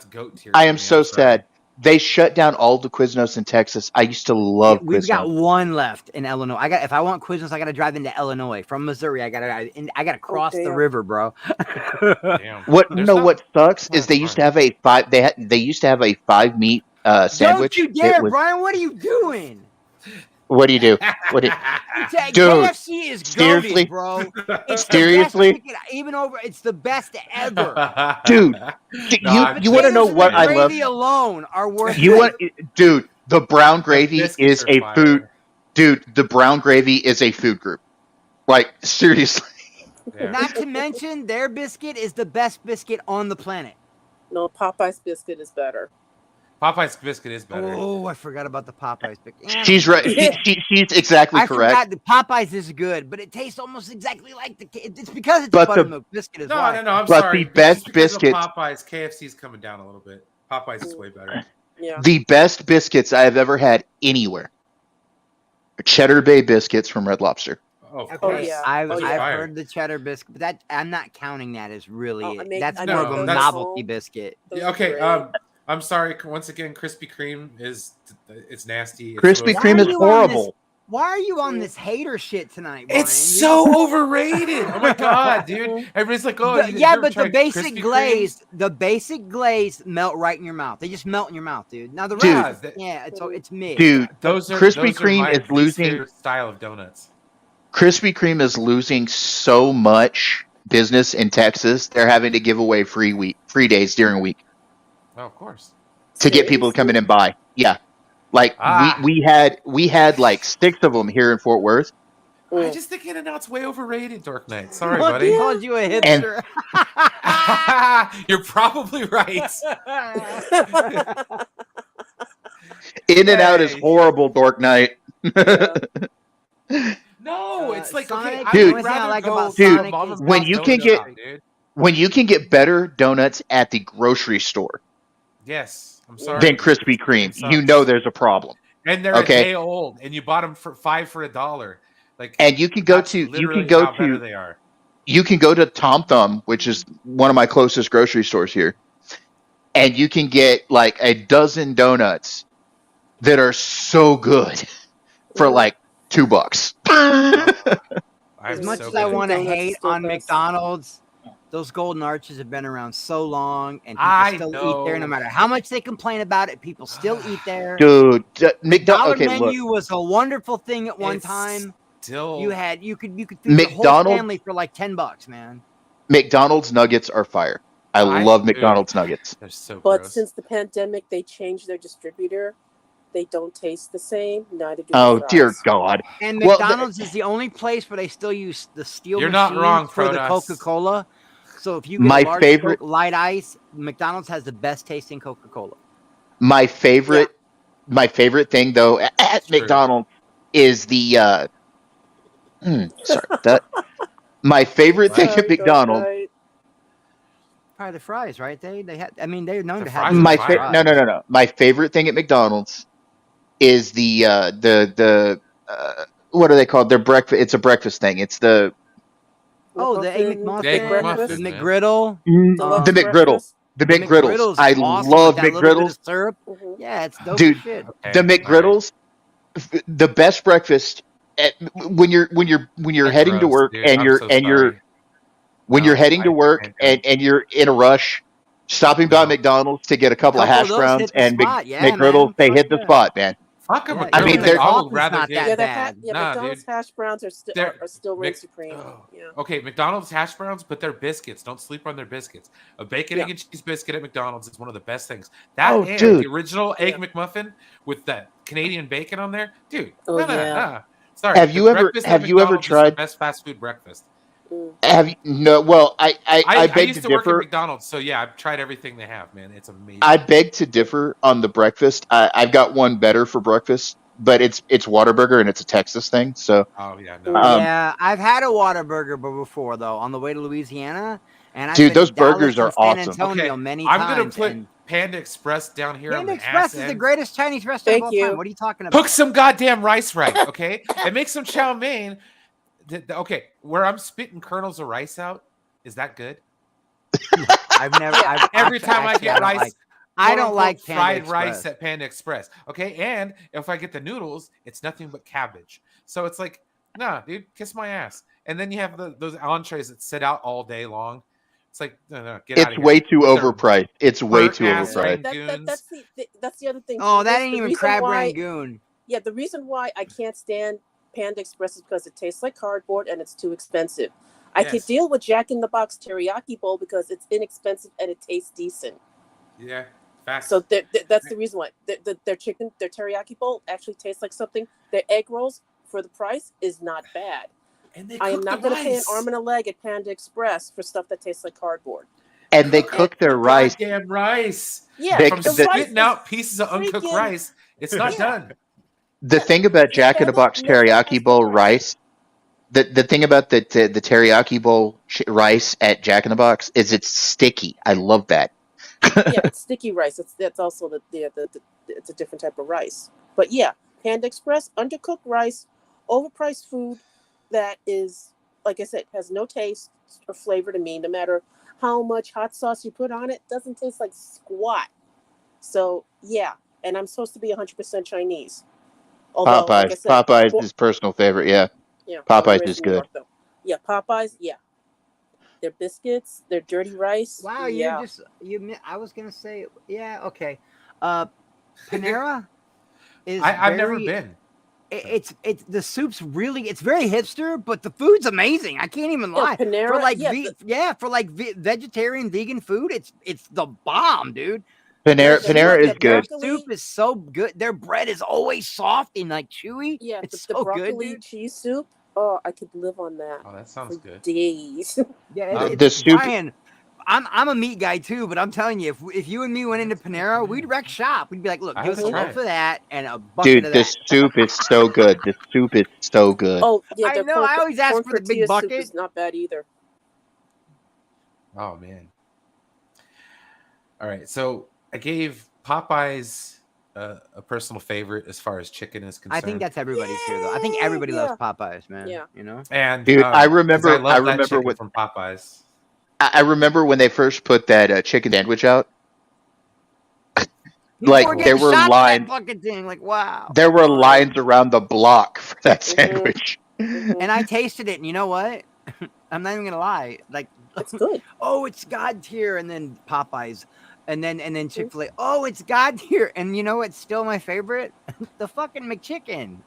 Speaker 1: goat tier.
Speaker 4: I am so sad. They shut down all the Quiznos in Texas. I used to love
Speaker 3: We've
Speaker 4: Quiznos.
Speaker 3: got one left in Illinois. If I want Quiznos, I got to drive into Illinois from Missouri. I got to cross the river, bro.
Speaker 1: Damn.
Speaker 4: What sucks is they used to have a they used to have a 5 meat sandwich.
Speaker 3: Don't you dare, Brian! What are you doing?
Speaker 4: What do you do? Dude,
Speaker 3: KFC is
Speaker 4: seriously,
Speaker 3: goated, bro. It's
Speaker 4: seriously,
Speaker 3: the best chicken, it's the best ever.
Speaker 4: Dude, you want to know what I love?
Speaker 3: Gravy alone are worth.
Speaker 4: Dude, the brown gravy is a food. Dude, the brown gravy is a food group. Like seriously.
Speaker 1: Yeah.
Speaker 3: Not to mention, their biscuit is the best biscuit on the planet.
Speaker 2: No, Popeye's biscuit is better.
Speaker 1: Popeye's biscuit is better.
Speaker 3: Oh, I forgot about the Popeye's biscuit.
Speaker 4: She's right. She's exactly correct.
Speaker 3: Forgot the Popeye's is good, but it tastes almost exactly like it's because it's a buttermilk biscuit as well.
Speaker 1: No, I'm sorry.
Speaker 4: The best biscuits.
Speaker 1: Popeyes, KFC's coming down a little bit. Popeyes is way better.
Speaker 2: Yeah.
Speaker 4: The best biscuits I have ever had anywhere are Cheddar Bay biscuits from Red Lobster.
Speaker 2: Yeah.
Speaker 3: I've heard the cheddar biscuit, but that I'm not counting that as really. That's more of a novelty biscuit.
Speaker 1: Yeah, okay. I'm sorry. Once again, Krispy Kreme it's nasty.
Speaker 4: Krispy Kreme is horrible.
Speaker 3: Why are you on this hater shit tonight, Brian?
Speaker 1: It's so overrated. Oh my god, dude! Everybody's like, "Oh,
Speaker 3: but the basic glaze melt right in your mouth. They just melt in your mouth, dude. Now the rest, it's mid.
Speaker 4: Dude,
Speaker 1: Krispy
Speaker 4: Kreme is losing
Speaker 1: style of donuts.
Speaker 4: Krispy Kreme is losing so much business in Texas. They're having to give away free days during a week.
Speaker 1: Oh, of course.
Speaker 4: To get people to come in and buy. Yeah. Like we had like 6 of them here in Fort Worth.
Speaker 1: I just think In-N-Out's way overrated, Dork Knight. Sorry,
Speaker 3: What
Speaker 1: buddy.
Speaker 3: called you a hipster?
Speaker 1: You're probably right.
Speaker 4: In-N-Out is horrible, Dork Knight.
Speaker 1: No, it's like
Speaker 3: Sonic,
Speaker 1: okay,
Speaker 4: dude,
Speaker 1: I would rather go
Speaker 4: dude,
Speaker 1: Mama's
Speaker 4: when
Speaker 1: Boss
Speaker 4: you can
Speaker 1: Donut,
Speaker 4: when you can get better donuts at the grocery store
Speaker 1: yes, I'm sorry,
Speaker 4: than Krispy Kreme, you know there's a problem.
Speaker 1: And they're a day old, and you bought them for $5 for $1. Like,
Speaker 4: and you can go to
Speaker 1: they are.
Speaker 4: You can go to Tom Thumb, which is one of my closest grocery stores here, and you can get like a dozen donuts that are so good for like $2.
Speaker 3: As much as I want to hate on McDonald's, those golden arches have been around so long, and people still eat there. No matter how much they complain about it, people still eat there.
Speaker 4: Dude,
Speaker 3: McDonald's menu was a wonderful thing at one time.
Speaker 1: still.
Speaker 3: You could feed the whole
Speaker 4: McDonald's-
Speaker 3: family for like $10, man.
Speaker 4: McDonald's nuggets are fire. I love McDonald's nuggets.
Speaker 1: They're so
Speaker 2: But
Speaker 1: gross.
Speaker 2: since the pandemic, they changed their distributor. They don't taste the same. Neither do
Speaker 4: Oh
Speaker 2: the fries.
Speaker 4: dear God!
Speaker 3: And
Speaker 4: Well,
Speaker 3: McDonald's is the only place where they still use the steel
Speaker 1: You're not
Speaker 3: machines
Speaker 1: wrong,
Speaker 3: for the
Speaker 1: Protas.
Speaker 3: Coca-Cola. So if you get
Speaker 4: My
Speaker 3: a large
Speaker 4: favorite-
Speaker 3: Coke light ice, McDonald's has the best tasting Coca-Cola.
Speaker 4: My favorite thing though at
Speaker 1: True.
Speaker 4: McDonald's is the sorry that my favorite thing at McDonald's.
Speaker 2: Right.
Speaker 3: Probably the fries, right? They have. I mean, they're known
Speaker 1: The
Speaker 3: to
Speaker 1: fries
Speaker 3: have
Speaker 1: are
Speaker 3: the
Speaker 4: My
Speaker 3: best
Speaker 1: fire.
Speaker 3: fries.
Speaker 4: no. My favorite thing at McDonald's is the what are they called? Their breakfast. It's a breakfast thing. It's the
Speaker 3: Oh, the egg
Speaker 2: McMuffin,
Speaker 3: McMuffin,
Speaker 1: Egg
Speaker 3: the
Speaker 1: McMuffin, man.
Speaker 3: McGriddle.
Speaker 2: deluxe
Speaker 4: the McGriddle.
Speaker 2: breakfast.
Speaker 4: The McGriddles.
Speaker 3: McGriddle's
Speaker 4: I
Speaker 3: awesome
Speaker 4: love
Speaker 3: with that little bit
Speaker 4: McGriddles.
Speaker 3: of syrup.
Speaker 2: Mhm.
Speaker 3: Yeah, it's dope
Speaker 4: Dude,
Speaker 3: as shit.
Speaker 1: Okay,
Speaker 4: The
Speaker 1: all right.
Speaker 4: McGriddles, the best breakfast when you're
Speaker 1: They're
Speaker 4: heading to
Speaker 1: gross,
Speaker 4: work
Speaker 1: dude.
Speaker 4: and
Speaker 1: I'm
Speaker 4: you're
Speaker 1: so
Speaker 4: and you're
Speaker 1: sorry.
Speaker 4: when
Speaker 1: No,
Speaker 4: you're heading to
Speaker 1: I
Speaker 4: work
Speaker 1: can't do it.
Speaker 4: and you're in a rush, stopping by
Speaker 1: No.
Speaker 4: McDonald's to get a couple of
Speaker 3: Couple
Speaker 4: hash
Speaker 3: of those
Speaker 4: browns
Speaker 3: hit the
Speaker 4: and
Speaker 3: spot. Yeah,
Speaker 4: McGriddles,
Speaker 3: man.
Speaker 4: they
Speaker 3: Fuck
Speaker 4: hit the
Speaker 3: yeah.
Speaker 4: spot, man.
Speaker 1: Fuck a
Speaker 3: Yeah,
Speaker 1: McGriddle.
Speaker 4: I mean,
Speaker 3: the
Speaker 4: they're-
Speaker 1: I will
Speaker 3: coffee's
Speaker 1: rather
Speaker 3: not
Speaker 1: get.
Speaker 3: that bad.
Speaker 2: Yeah,
Speaker 1: Nah,
Speaker 2: McDonald's
Speaker 1: dude.
Speaker 2: hash browns are still reign
Speaker 1: Mc-
Speaker 2: supreme.
Speaker 1: oh,
Speaker 2: Yeah.
Speaker 1: Okay, McDonald's hash browns, but they're biscuits. Don't sleep on their biscuits. A bacon,
Speaker 2: Yeah.
Speaker 1: egg, and cheese biscuit at McDonald's is one of the best things. That
Speaker 4: Oh,
Speaker 1: and
Speaker 4: dude.
Speaker 1: the original Egg
Speaker 2: Yeah.
Speaker 1: McMuffin with that Canadian bacon on there, dude.
Speaker 2: Oh, yeah.
Speaker 1: Nah. Sorry.
Speaker 4: Have
Speaker 1: the
Speaker 4: you ever
Speaker 1: breakfast at
Speaker 4: have you ever
Speaker 1: McDonald's is the
Speaker 4: tried?
Speaker 1: best fast food breakfast?
Speaker 2: Mm.
Speaker 4: Have you, no? Well, I beg
Speaker 1: used
Speaker 4: to
Speaker 1: to work at
Speaker 4: differ.
Speaker 1: McDonald's, so yeah, I've tried everything they have, man. It's amazing.
Speaker 4: I beg to differ on the breakfast. I've got one better for breakfast, but it's Whataburger and it's a Texas thing. So
Speaker 1: Oh yeah, no.
Speaker 3: Yeah, I've had a Whataburger before though on the way to Louisiana, and I've
Speaker 4: Dude,
Speaker 3: been
Speaker 4: those
Speaker 3: to Dallas
Speaker 4: burgers are
Speaker 3: and San
Speaker 4: awesome.
Speaker 3: Antonio
Speaker 1: Okay,
Speaker 3: many
Speaker 1: I'm
Speaker 3: times.
Speaker 1: gonna put
Speaker 3: and
Speaker 1: Panda Express down here on
Speaker 3: Panda
Speaker 1: the
Speaker 3: Express
Speaker 1: ass
Speaker 3: is the
Speaker 1: end.
Speaker 3: greatest Chinese restaurant
Speaker 2: Thank
Speaker 3: of all
Speaker 2: you.
Speaker 3: time. What are you talking about?
Speaker 1: Cook some goddamn rice right, okay? And make some chow mein. Okay, where I'm spitting kernels of rice out, is that good?
Speaker 3: I've never. I've,
Speaker 1: Every time I
Speaker 3: actually,
Speaker 1: get
Speaker 3: don't
Speaker 1: rice,
Speaker 3: like- I don't
Speaker 1: quote-unquote
Speaker 3: like Panda
Speaker 1: fried rice
Speaker 3: Express.
Speaker 1: at Panda Express. Okay, and if I get the noodles, it's nothing but cabbage. So it's like, nah, dude, kiss my ass. And then you have those entrees that sit out all day long. It's like, no, get out of
Speaker 4: it's
Speaker 1: here.
Speaker 4: way too
Speaker 1: They're
Speaker 4: overpriced. It's way
Speaker 1: burnt
Speaker 4: too
Speaker 1: ass
Speaker 4: overpriced.
Speaker 2: That's the other thing.
Speaker 3: Oh,
Speaker 2: too,
Speaker 3: that
Speaker 2: is
Speaker 3: ain't
Speaker 2: the
Speaker 3: even
Speaker 2: reason
Speaker 3: crab
Speaker 2: why-
Speaker 3: rangoon.
Speaker 2: Yeah, the reason why I can't stand Panda Express is because it tastes like cardboard and it's too expensive. I could
Speaker 1: Yes.
Speaker 2: deal with Jack in the Box teriyaki bowl because it's inexpensive and it tastes decent.
Speaker 1: Yeah, facts.
Speaker 2: So that's the reason why their teriyaki bowl actually tastes like something. Their egg rolls for the price is not bad.
Speaker 1: and they
Speaker 2: I am
Speaker 1: cook
Speaker 2: not
Speaker 1: the
Speaker 2: going to pay an
Speaker 1: rice.
Speaker 2: arm and a leg at Panda Express for stuff that tastes like cardboard.
Speaker 4: And they cook their
Speaker 1: the
Speaker 4: rice.
Speaker 1: Goddamn rice.
Speaker 2: Yeah,
Speaker 4: They-
Speaker 1: From
Speaker 2: the rice
Speaker 1: spitting out pieces of uncooked
Speaker 2: freaking-
Speaker 1: rice, it's not
Speaker 2: Yeah.
Speaker 1: done.
Speaker 4: The thing about Jack in the Box teriyaki bowl rice, the thing about the teriyaki bowl rice at Jack in the Box is it's sticky. I love that.
Speaker 2: Yeah, it's sticky rice. That's also the it's a different type of rice. But yeah, Panda Express, undercooked rice, overpriced food that is, like I said, has no taste or flavor to me. No matter how much hot sauce you put on it, doesn't taste like squat. So yeah, and I'm supposed to be 100% Chinese. Although,
Speaker 4: Popeyes.
Speaker 2: like I said,
Speaker 4: Popeyes
Speaker 2: well,
Speaker 4: is personal favorite. Yeah.
Speaker 2: yeah,
Speaker 4: Popeyes
Speaker 2: born and raised
Speaker 4: is
Speaker 2: in New
Speaker 4: good.
Speaker 2: York, though. Yeah, Popeyes. Yeah, their biscuits, their dirty rice.
Speaker 3: Wow,
Speaker 2: yeah.
Speaker 3: you're just you. I was gonna say, yeah, okay. Panera is.
Speaker 1: I've never
Speaker 3: very-
Speaker 1: been.
Speaker 3: It's the soup's really. It's very hipster, but the food's amazing. I can't even
Speaker 2: Yeah,
Speaker 3: lie.
Speaker 2: Panera,
Speaker 3: For like
Speaker 2: yeah,
Speaker 3: for like vegetarian vegan food, it's the bomb, dude.
Speaker 4: Panera
Speaker 2: Yeah,
Speaker 4: Panera is
Speaker 2: the
Speaker 4: good.
Speaker 2: broccoli-
Speaker 3: Soup is so good. Their bread is always soft and like chewy.
Speaker 2: Yeah,
Speaker 3: it's
Speaker 2: the
Speaker 3: so
Speaker 2: broccoli
Speaker 3: good, dude.
Speaker 2: cheese soup. Oh, I could live on that
Speaker 1: Oh, that sounds
Speaker 2: for
Speaker 1: good.
Speaker 2: days.
Speaker 3: Yeah,
Speaker 1: Um,
Speaker 4: the soup-
Speaker 3: Brian, I'm a meat guy too, but I'm telling you, if you and me went into Panera, we'd wreck shop. We'd be like, look,
Speaker 1: I
Speaker 3: give us a
Speaker 1: would try
Speaker 3: loaf
Speaker 1: it.
Speaker 3: of that and a bucket
Speaker 4: Dude,
Speaker 3: of
Speaker 4: the
Speaker 3: that.
Speaker 4: soup is so good. The soup is so good.
Speaker 2: Oh, yeah,
Speaker 3: I
Speaker 2: their
Speaker 3: know,
Speaker 2: corn-
Speaker 3: I always ask
Speaker 2: corn
Speaker 3: for the big
Speaker 2: tortilla soup
Speaker 3: bucket.
Speaker 2: is not bad either.
Speaker 1: Oh man. All right, so I gave Popeyes a personal favorite as far as chicken is concerned.
Speaker 3: I think that's everybody's here though. I think everybody
Speaker 2: Yeah.
Speaker 3: loves Popeyes, man.
Speaker 2: Yeah.
Speaker 3: You know?
Speaker 1: and
Speaker 4: Dude, I
Speaker 1: 'cause
Speaker 4: remember-
Speaker 1: I, love
Speaker 4: I
Speaker 1: that
Speaker 4: remember
Speaker 1: chicken
Speaker 4: what-
Speaker 1: from Popeyes.
Speaker 4: I remember when they first put that chicken sandwich out.
Speaker 3: People
Speaker 4: Like,
Speaker 3: were
Speaker 4: there
Speaker 3: getting
Speaker 4: were
Speaker 3: shocked at
Speaker 4: lines-
Speaker 3: that fucking thing. Like, wow.
Speaker 4: There were lines around the block for that sandwich.
Speaker 2: Mhm.
Speaker 3: And I tasted it, and you know what? I'm not even gonna lie. Like,
Speaker 2: It's good.
Speaker 3: oh, it's God tier, and then Popeyes. And then Chick-fil-A, oh, it's God tier. And you know what's still my favorite? The fucking McChicken.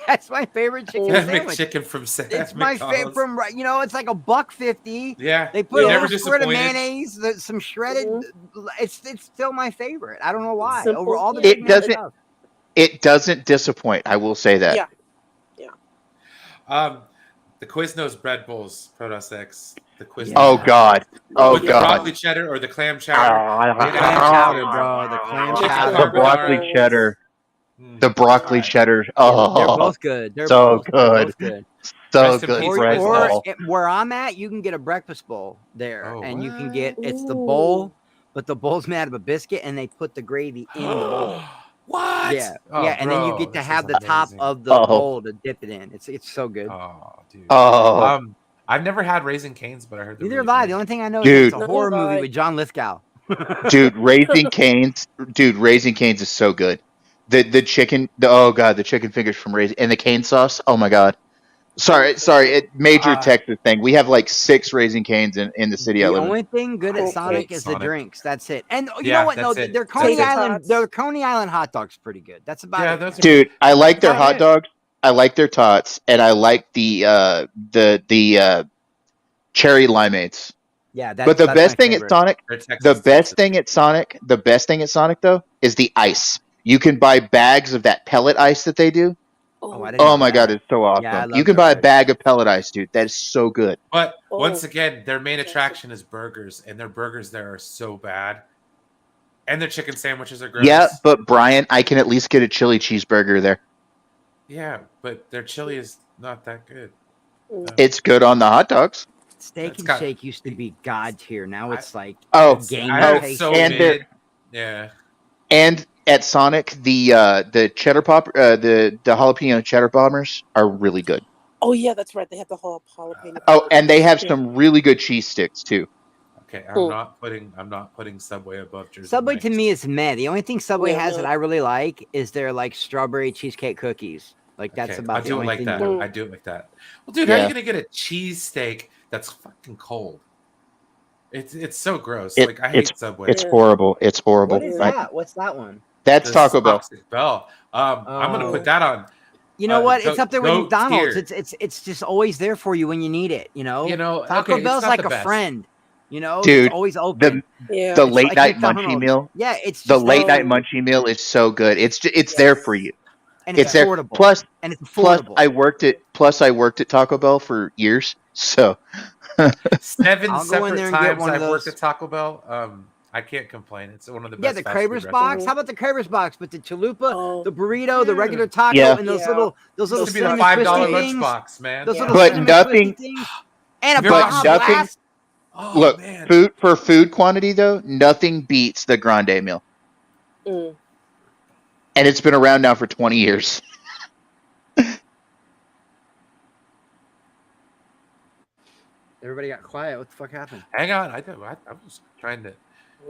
Speaker 3: That's my favorite chicken sandwich.
Speaker 1: McChicken from
Speaker 3: It's my favorite
Speaker 1: McDonald's.
Speaker 3: from, you know, it's like $1.50.
Speaker 1: Yeah,
Speaker 3: They put a
Speaker 1: never
Speaker 3: little squirt of
Speaker 1: disappointed.
Speaker 3: mayonnaise, some shredded. It's still my favorite. I don't know why.
Speaker 2: Simple.
Speaker 3: Over all the
Speaker 4: It
Speaker 3: Big Mac
Speaker 4: doesn't-
Speaker 3: stuff.
Speaker 4: It doesn't disappoint. I will say that.
Speaker 2: Yeah.
Speaker 1: The Quiznos bread bowls, Protoss X. The Quiznos.
Speaker 4: Oh God. Oh
Speaker 1: With the
Speaker 4: God.
Speaker 1: broccoli cheddar or the clam chowder.
Speaker 3: The clam chowder, bro. The clam
Speaker 1: Chicken
Speaker 3: chowder.
Speaker 4: The broccoli cheddar. The broccoli cheddar. Oh,
Speaker 3: They're both good. They're
Speaker 4: so
Speaker 3: both
Speaker 4: good.
Speaker 3: good.
Speaker 4: So
Speaker 1: Rest in
Speaker 4: good.
Speaker 1: peace,
Speaker 4: Bread
Speaker 3: Or
Speaker 4: bowl.
Speaker 3: where I'm at, you can get a breakfast bowl there,
Speaker 1: Oh,
Speaker 3: and you can
Speaker 1: what?
Speaker 3: get it's the bowl, but the bowl's made out of a biscuit, and they put the gravy in the bowl.
Speaker 1: What?
Speaker 3: Yeah,
Speaker 1: Oh,
Speaker 3: yeah, and then you
Speaker 1: bro,
Speaker 3: get to
Speaker 1: this
Speaker 3: have
Speaker 1: is
Speaker 3: the top
Speaker 1: amazing.
Speaker 3: of the
Speaker 4: Oh.
Speaker 3: bowl to dip it in. It's so good.
Speaker 1: Oh, dude.
Speaker 4: Oh,
Speaker 1: I've never had Raising Cane's, but I heard they're
Speaker 3: Neither
Speaker 1: really
Speaker 3: have I.
Speaker 1: good.
Speaker 3: The only thing I know
Speaker 4: Dude.
Speaker 3: is it's a horror
Speaker 2: Neither have
Speaker 3: movie
Speaker 2: I.
Speaker 3: with John Lithgow.
Speaker 4: dude, Raising Cane's. Dude, Raising Cane's is so good. The chicken. Oh God, the chicken fingers from Raising and the cane sauce. Oh my God. Sorry. Major Texas thing. We have like 6 Raising Cane's in the city I
Speaker 3: The
Speaker 4: live in.
Speaker 3: only thing good at
Speaker 2: Okay.
Speaker 3: Sonic is the
Speaker 1: Sonic.
Speaker 3: drinks. That's it. And you
Speaker 1: Yeah,
Speaker 3: know what? No,
Speaker 1: that's it.
Speaker 3: their
Speaker 1: That's
Speaker 3: Coney
Speaker 1: it.
Speaker 3: Island,
Speaker 2: Tots.
Speaker 3: their Coney Island hot dogs pretty good. That's about
Speaker 1: Yeah,
Speaker 3: it.
Speaker 1: those are
Speaker 4: Dude, I like their
Speaker 1: About
Speaker 4: hot
Speaker 1: it.
Speaker 4: dogs. I like their tots, and I like the cherry limeades.
Speaker 3: Yeah,
Speaker 4: But the
Speaker 3: that's
Speaker 4: best
Speaker 3: my
Speaker 4: thing
Speaker 3: favorite.
Speaker 4: at Sonic,
Speaker 1: They're Texas,
Speaker 4: the best
Speaker 1: Texas.
Speaker 4: thing at Sonic though, is the ice. You can buy bags of that pellet ice that they do.
Speaker 3: Oh, I didn't
Speaker 4: Oh
Speaker 3: know
Speaker 4: my God,
Speaker 3: that.
Speaker 4: it's so awesome.
Speaker 3: Yeah, I
Speaker 4: You
Speaker 3: love
Speaker 4: can buy a
Speaker 3: those.
Speaker 4: bag of pellet ice, dude. That is so good.
Speaker 1: But
Speaker 2: Oh.
Speaker 1: once again, their main attraction is burgers, and their burgers there are so bad. And their chicken sandwiches are gross.
Speaker 4: Yeah, but Brian, I can at least get a chili cheeseburger there.
Speaker 1: Yeah, but their chili is not that good.
Speaker 4: It's good on the hot dogs.
Speaker 3: Steak
Speaker 1: It's
Speaker 3: and
Speaker 1: got-
Speaker 3: Shake used to be God tier. Now it's like
Speaker 4: Oh,
Speaker 3: game
Speaker 1: I heard
Speaker 3: taste.
Speaker 1: it's so
Speaker 4: and they're-
Speaker 1: mid. Yeah.
Speaker 4: And at Sonic, the cheddar pop, the jalapeno cheddar bombers are really good.
Speaker 2: Oh yeah, that's right. They have the whole jalapeno.
Speaker 4: Oh, and they have
Speaker 2: Yeah.
Speaker 4: some really good cheese sticks too.
Speaker 1: Okay,
Speaker 2: Cool.
Speaker 1: I'm not putting Subway above Jersey
Speaker 3: Subway
Speaker 1: Mike's.
Speaker 3: to me is meh. The only thing Subway
Speaker 2: Yeah,
Speaker 3: has
Speaker 2: no.
Speaker 3: that I really like is their like strawberry cheesecake cookies. Like that's
Speaker 1: Okay,
Speaker 3: about
Speaker 1: I'll
Speaker 3: the
Speaker 1: do it
Speaker 3: only
Speaker 1: like
Speaker 3: thing.
Speaker 1: that.
Speaker 2: Mm.
Speaker 1: I do it like that. Well, dude, how are
Speaker 4: Yeah.
Speaker 1: you gonna get a cheesesteak that's fucking cold? It's so gross.
Speaker 4: It-
Speaker 1: like I hate Subway.
Speaker 4: It's
Speaker 2: Yeah.
Speaker 4: horrible. It's horrible.
Speaker 3: What is
Speaker 4: Right?
Speaker 3: that? What's that one?
Speaker 4: That's
Speaker 1: This
Speaker 4: Taco Bell.
Speaker 1: Toxic Bell. I'm gonna
Speaker 3: Oh.
Speaker 1: put that on.
Speaker 3: You know what? It's
Speaker 1: goat-
Speaker 3: up there with
Speaker 1: goat
Speaker 3: McDonald's.
Speaker 1: tier.
Speaker 3: It's just always there for you when you need it. You know.
Speaker 1: You know,
Speaker 3: Taco
Speaker 1: okay, it's
Speaker 3: Bell's
Speaker 1: not
Speaker 3: like
Speaker 1: the
Speaker 3: a
Speaker 1: best.
Speaker 3: friend. You know,
Speaker 4: Dude,
Speaker 3: it's always open.
Speaker 2: Yeah.
Speaker 4: The
Speaker 3: It's
Speaker 4: late
Speaker 3: like
Speaker 4: night
Speaker 3: McDonald's.
Speaker 4: munchie meal.
Speaker 3: Yeah, it's
Speaker 4: The
Speaker 3: just
Speaker 4: late night
Speaker 2: Oh.
Speaker 4: munchie meal is so good. It's there for you.
Speaker 3: and
Speaker 4: It's
Speaker 3: it's
Speaker 4: there.
Speaker 3: affordable.
Speaker 4: Plus,
Speaker 3: and it's
Speaker 4: plus
Speaker 3: affordable.
Speaker 4: I worked at Taco Bell for years. So
Speaker 1: 7
Speaker 3: I'll go in
Speaker 1: separate
Speaker 3: there and get
Speaker 1: times
Speaker 3: one of
Speaker 1: I've worked
Speaker 3: those.
Speaker 1: at Taco Bell. I can't complain. It's one of the
Speaker 3: Yeah,
Speaker 1: best.
Speaker 3: the
Speaker 1: fast food
Speaker 3: Cravers
Speaker 1: restaurants.
Speaker 3: box. How about the Cravers box? But the chalupa,
Speaker 2: Oh.
Speaker 3: the burrito, the
Speaker 1: Yeah.
Speaker 3: regular taco,
Speaker 4: Yeah.
Speaker 3: and those
Speaker 2: Yeah.
Speaker 3: little
Speaker 1: Used to be the
Speaker 3: cinnamon
Speaker 1: $5
Speaker 3: twisty
Speaker 1: lunch
Speaker 3: things.
Speaker 1: box, man.
Speaker 3: Those
Speaker 2: Yeah.
Speaker 3: little
Speaker 4: But
Speaker 3: cinnamon
Speaker 4: nothing-
Speaker 3: twisty things. And a
Speaker 1: But
Speaker 3: Baja
Speaker 4: nothing-
Speaker 3: Blast.
Speaker 1: Oh,
Speaker 4: look,
Speaker 1: man.
Speaker 4: food quantity though, nothing beats the grande meal,
Speaker 2: Mm.
Speaker 4: and it's been around now for 20 years.
Speaker 3: Everybody got quiet. What the fuck happened?
Speaker 1: Hang on, I was trying to.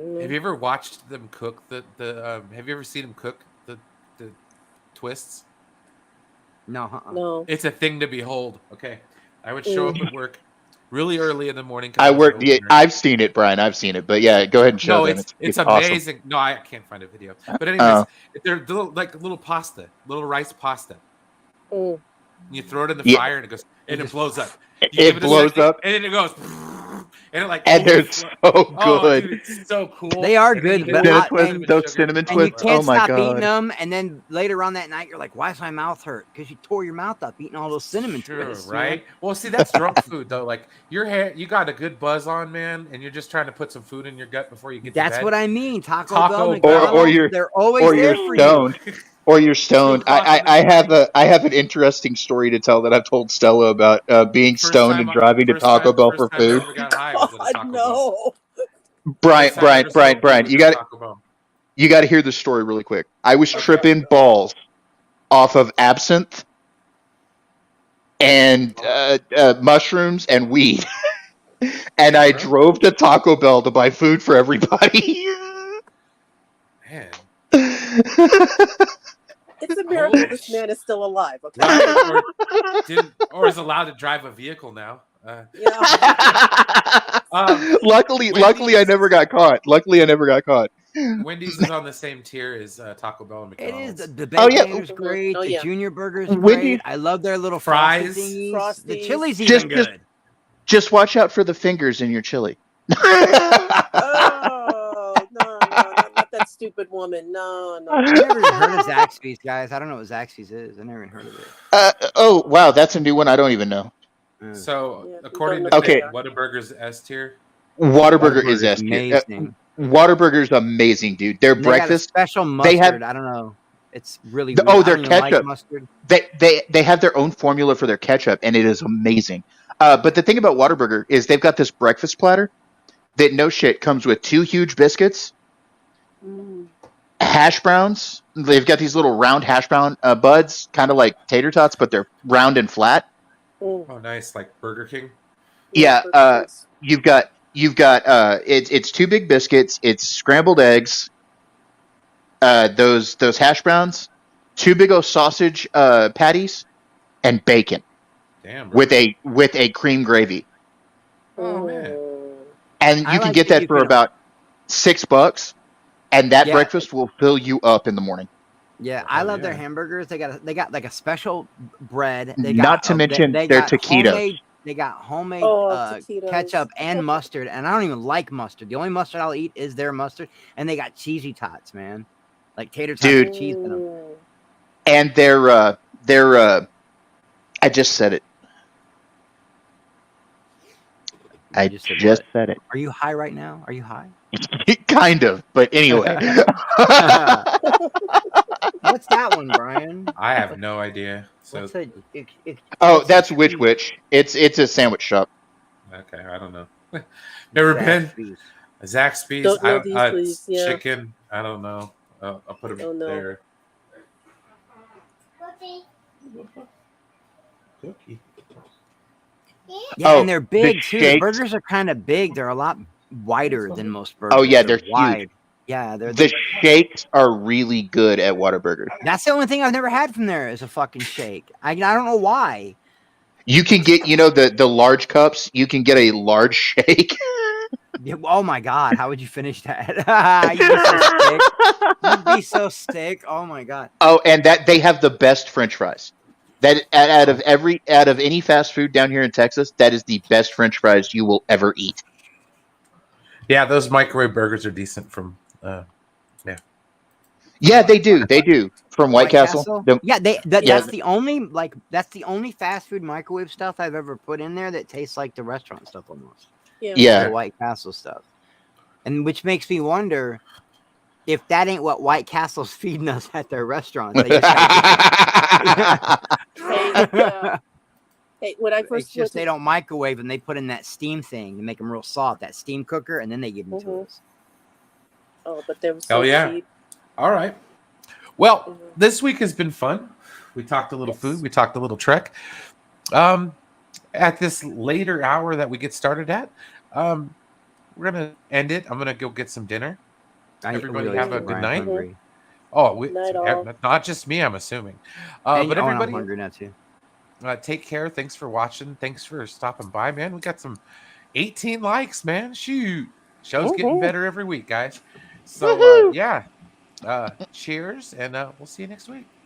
Speaker 2: Mm.
Speaker 1: Have you ever watched them cook the? Have you ever seen them cook the twists?
Speaker 3: No,
Speaker 2: No.
Speaker 1: It's a thing to behold. Okay, I would show up at work really early in the morning. 'cause
Speaker 4: I
Speaker 1: was
Speaker 4: work.
Speaker 1: an
Speaker 4: Yeah,
Speaker 1: opener.
Speaker 4: I've seen it, Brian. I've seen it. But yeah, go ahead and show
Speaker 1: No,
Speaker 4: them.
Speaker 1: it's
Speaker 4: awesome.
Speaker 1: amazing. No, I can't find a video. But anyways, they're little pasta, little rice pasta.
Speaker 2: Mm.
Speaker 1: You throw it in the
Speaker 4: Yeah.
Speaker 1: fire and it goes, and it
Speaker 3: just-
Speaker 1: blows up.
Speaker 4: It
Speaker 1: You give a
Speaker 4: blows
Speaker 1: second,
Speaker 4: up.
Speaker 1: and then it goes, and it like.
Speaker 4: And they're
Speaker 1: overflows.
Speaker 4: so
Speaker 1: Oh,
Speaker 4: good.
Speaker 1: dude, it's so cool.
Speaker 3: They are
Speaker 1: And then
Speaker 3: good,
Speaker 1: you
Speaker 3: but
Speaker 1: get
Speaker 3: I-
Speaker 1: the cinnamon
Speaker 3: and-
Speaker 4: those
Speaker 1: sugar.
Speaker 4: cinnamon
Speaker 3: and you
Speaker 4: twists.
Speaker 3: can't
Speaker 4: Oh my
Speaker 3: stop eating
Speaker 4: God.
Speaker 3: them. And then later on that night, you're like, "Why does my mouth hurt?" Because you tore your mouth up eating all those cinnamon
Speaker 1: Sure,
Speaker 3: twists,
Speaker 1: right? Well, see, that's drunk food though. Like you got a good buzz on, man, and you're just trying to put some food in your gut before you get.
Speaker 3: That's
Speaker 1: to bed.
Speaker 3: what I mean. Taco
Speaker 1: Taco
Speaker 3: Bell,
Speaker 1: Bell.
Speaker 3: McDonald's,
Speaker 4: Or you're-
Speaker 3: they're always
Speaker 4: Or
Speaker 3: there
Speaker 4: you're
Speaker 3: for
Speaker 4: stoned.
Speaker 3: you.
Speaker 4: Or you're stoned. I have an interesting story to tell that I've told Stella about being
Speaker 1: First
Speaker 4: stoned
Speaker 1: time
Speaker 4: and
Speaker 1: I-
Speaker 4: driving to
Speaker 1: first
Speaker 4: Taco
Speaker 1: time-
Speaker 4: Bell
Speaker 1: first
Speaker 4: for
Speaker 1: time I
Speaker 4: food.
Speaker 1: ever got high was at a
Speaker 2: God,
Speaker 1: Taco Bell.
Speaker 2: no.
Speaker 4: Brian,
Speaker 1: First time I ever smoked
Speaker 4: Brian,
Speaker 1: was
Speaker 4: you
Speaker 1: at
Speaker 4: got
Speaker 1: Taco Bell.
Speaker 4: you got to hear the story really quick. I was tripping balls off of absinthe and mushrooms and weed, and I drove to Taco Bell to buy food for everybody.
Speaker 1: Man,
Speaker 2: It's a miracle
Speaker 1: Holy
Speaker 2: this man is still alive. Okay.
Speaker 1: right? Or is allowed to drive a vehicle now.
Speaker 2: Yeah.
Speaker 4: luckily,
Speaker 1: Wendy's-
Speaker 4: I never got caught.
Speaker 1: Wendy's is on the same tier as Taco Bell and
Speaker 3: It is.
Speaker 1: McDonald's.
Speaker 3: The
Speaker 4: Oh, yeah.
Speaker 3: Baconator's great.
Speaker 2: Oh,
Speaker 3: The
Speaker 2: yeah.
Speaker 3: Junior Burger's
Speaker 4: Wendy's-
Speaker 3: great. I love their little
Speaker 1: Fries.
Speaker 3: frosted thingies. The
Speaker 2: Frosties.
Speaker 3: chili's
Speaker 4: Just-
Speaker 3: even good.
Speaker 4: Just watch out for the fingers in your chili.
Speaker 2: Oh no, not that stupid woman. No.
Speaker 3: I never even heard of Zaxby's, guys. I don't know what Zaxby's is. I never even heard of it.
Speaker 4: Oh wow, that's a new one. I don't even know.
Speaker 1: So,
Speaker 2: Yeah,
Speaker 1: according to
Speaker 2: don't
Speaker 4: Okay.
Speaker 1: Pitt, Whataburger's S tier.
Speaker 4: Whataburger is
Speaker 3: Whataburger's
Speaker 4: S tier.
Speaker 3: amazing.
Speaker 4: Whataburger's amazing, dude. Their
Speaker 3: And they got a
Speaker 4: breakfast.
Speaker 3: special
Speaker 4: they have-
Speaker 3: mustard. I don't know. It's really
Speaker 4: The-
Speaker 3: weird.
Speaker 4: oh,
Speaker 3: I
Speaker 4: their
Speaker 3: don't even like
Speaker 4: ketchup.
Speaker 3: mustard.
Speaker 4: They have their own formula for their ketchup, and it is amazing. But the thing about Whataburger is they've got this breakfast platter that no shit comes with 2 huge biscuits, hash browns. They've got these little round hash brown buds, kind of like tater tots, but they're round and flat.
Speaker 2: Mm.
Speaker 1: Oh, nice, like Burger King.
Speaker 4: Yeah,
Speaker 2: Burger Kings.
Speaker 4: you've got it's 2 big biscuits, it's scrambled eggs, those hash browns, 2 big old sausage patties, and bacon
Speaker 1: Damn, bro.
Speaker 4: with a cream gravy.
Speaker 1: Oh, man.
Speaker 4: And you
Speaker 3: I
Speaker 4: can
Speaker 3: like
Speaker 4: get
Speaker 3: to
Speaker 4: that
Speaker 3: keep
Speaker 4: for
Speaker 3: it-
Speaker 4: about $6, and that
Speaker 3: Yeah.
Speaker 4: breakfast will fill you up in the morning.
Speaker 3: Yeah, I
Speaker 1: Oh,
Speaker 3: love their
Speaker 1: yeah.
Speaker 3: hamburgers. They got like a special bread. They got,
Speaker 4: Not to mention
Speaker 3: they
Speaker 4: their
Speaker 3: got
Speaker 4: taquitos.
Speaker 3: homemade
Speaker 2: Taquitos.
Speaker 3: ketchup and mustard, and I don't even like mustard. The only mustard I'll eat is their mustard, and they got cheesy tots, man, like tater tots
Speaker 4: Dude.
Speaker 3: with cheese in them.
Speaker 4: And their I just said it. I
Speaker 3: You just
Speaker 4: just
Speaker 3: said
Speaker 4: said it.
Speaker 3: Are you high right now? Are you high?
Speaker 4: Kind of, but anyway.
Speaker 3: What's that one, Brian?
Speaker 1: I have no idea. So,
Speaker 3: What's a,
Speaker 4: Oh,
Speaker 3: what's
Speaker 4: that's
Speaker 3: a
Speaker 4: Witch
Speaker 3: treat?
Speaker 4: Witch. It's a sandwich shop.
Speaker 1: okay, I don't know. Never been.
Speaker 3: Zaxby's.
Speaker 1: Zaxby's.
Speaker 2: Don't know these, please. Yeah.
Speaker 1: Chicken. I don't know. I'll put them
Speaker 2: Oh, no.
Speaker 1: there. Cookie.
Speaker 3: Yeah,
Speaker 4: Oh,
Speaker 3: and they're
Speaker 4: the
Speaker 3: big too. The
Speaker 4: shakes.
Speaker 3: burgers are kind of big. They're a lot wider than most burgers.
Speaker 4: Oh, yeah, they're huge.
Speaker 3: wide. Yeah,
Speaker 4: The shakes are really good at Whataburger.
Speaker 3: that's the only thing I've never had from there is a fucking shake. I don't know why.
Speaker 4: You can get, the large cups. You can get a large shake.
Speaker 3: Yeah, oh my god, how would you finish that? You'd be so sick. You'd be so sick. Oh my god.
Speaker 4: Oh, and that they have the best French fries. That out of any fast food down here in Texas, that is the best French fries you will ever eat.
Speaker 1: Yeah, those microwave burgers are decent from.
Speaker 4: Yeah, they do. They do. From White Castle.
Speaker 3: Yeah,
Speaker 4: Yeah.
Speaker 3: that's the only fast food microwave stuff I've ever put in there that tastes like the restaurant stuff almost.
Speaker 4: Yeah.
Speaker 3: The White Castle stuff. And which makes me wonder if that ain't what White Castle's feeding us at their restaurants. They just
Speaker 2: Hey, when I first
Speaker 3: it's just they don't microwave them. They put in that steam thing to make them real soft, that steam cooker, and then they give them to us.
Speaker 2: Oh, but they were so
Speaker 1: Oh yeah.
Speaker 2: cheap.
Speaker 1: All right. Well, this week has been fun. We talked a little food. We talked a little Trek. At this later hour that we get started at, we're gonna end it. I'm gonna go get some dinner. Everybody have a good night. Oh,
Speaker 2: Night all.
Speaker 1: not just me. I'm assuming.
Speaker 3: And
Speaker 1: But
Speaker 3: I'm
Speaker 1: everybody,
Speaker 3: hungry now too.
Speaker 1: take care. Thanks for watching. Thanks for stopping by, man. We got some 18 likes, man. Shoot, show's getting better every week, guys. So yeah, cheers, and we'll see you next week.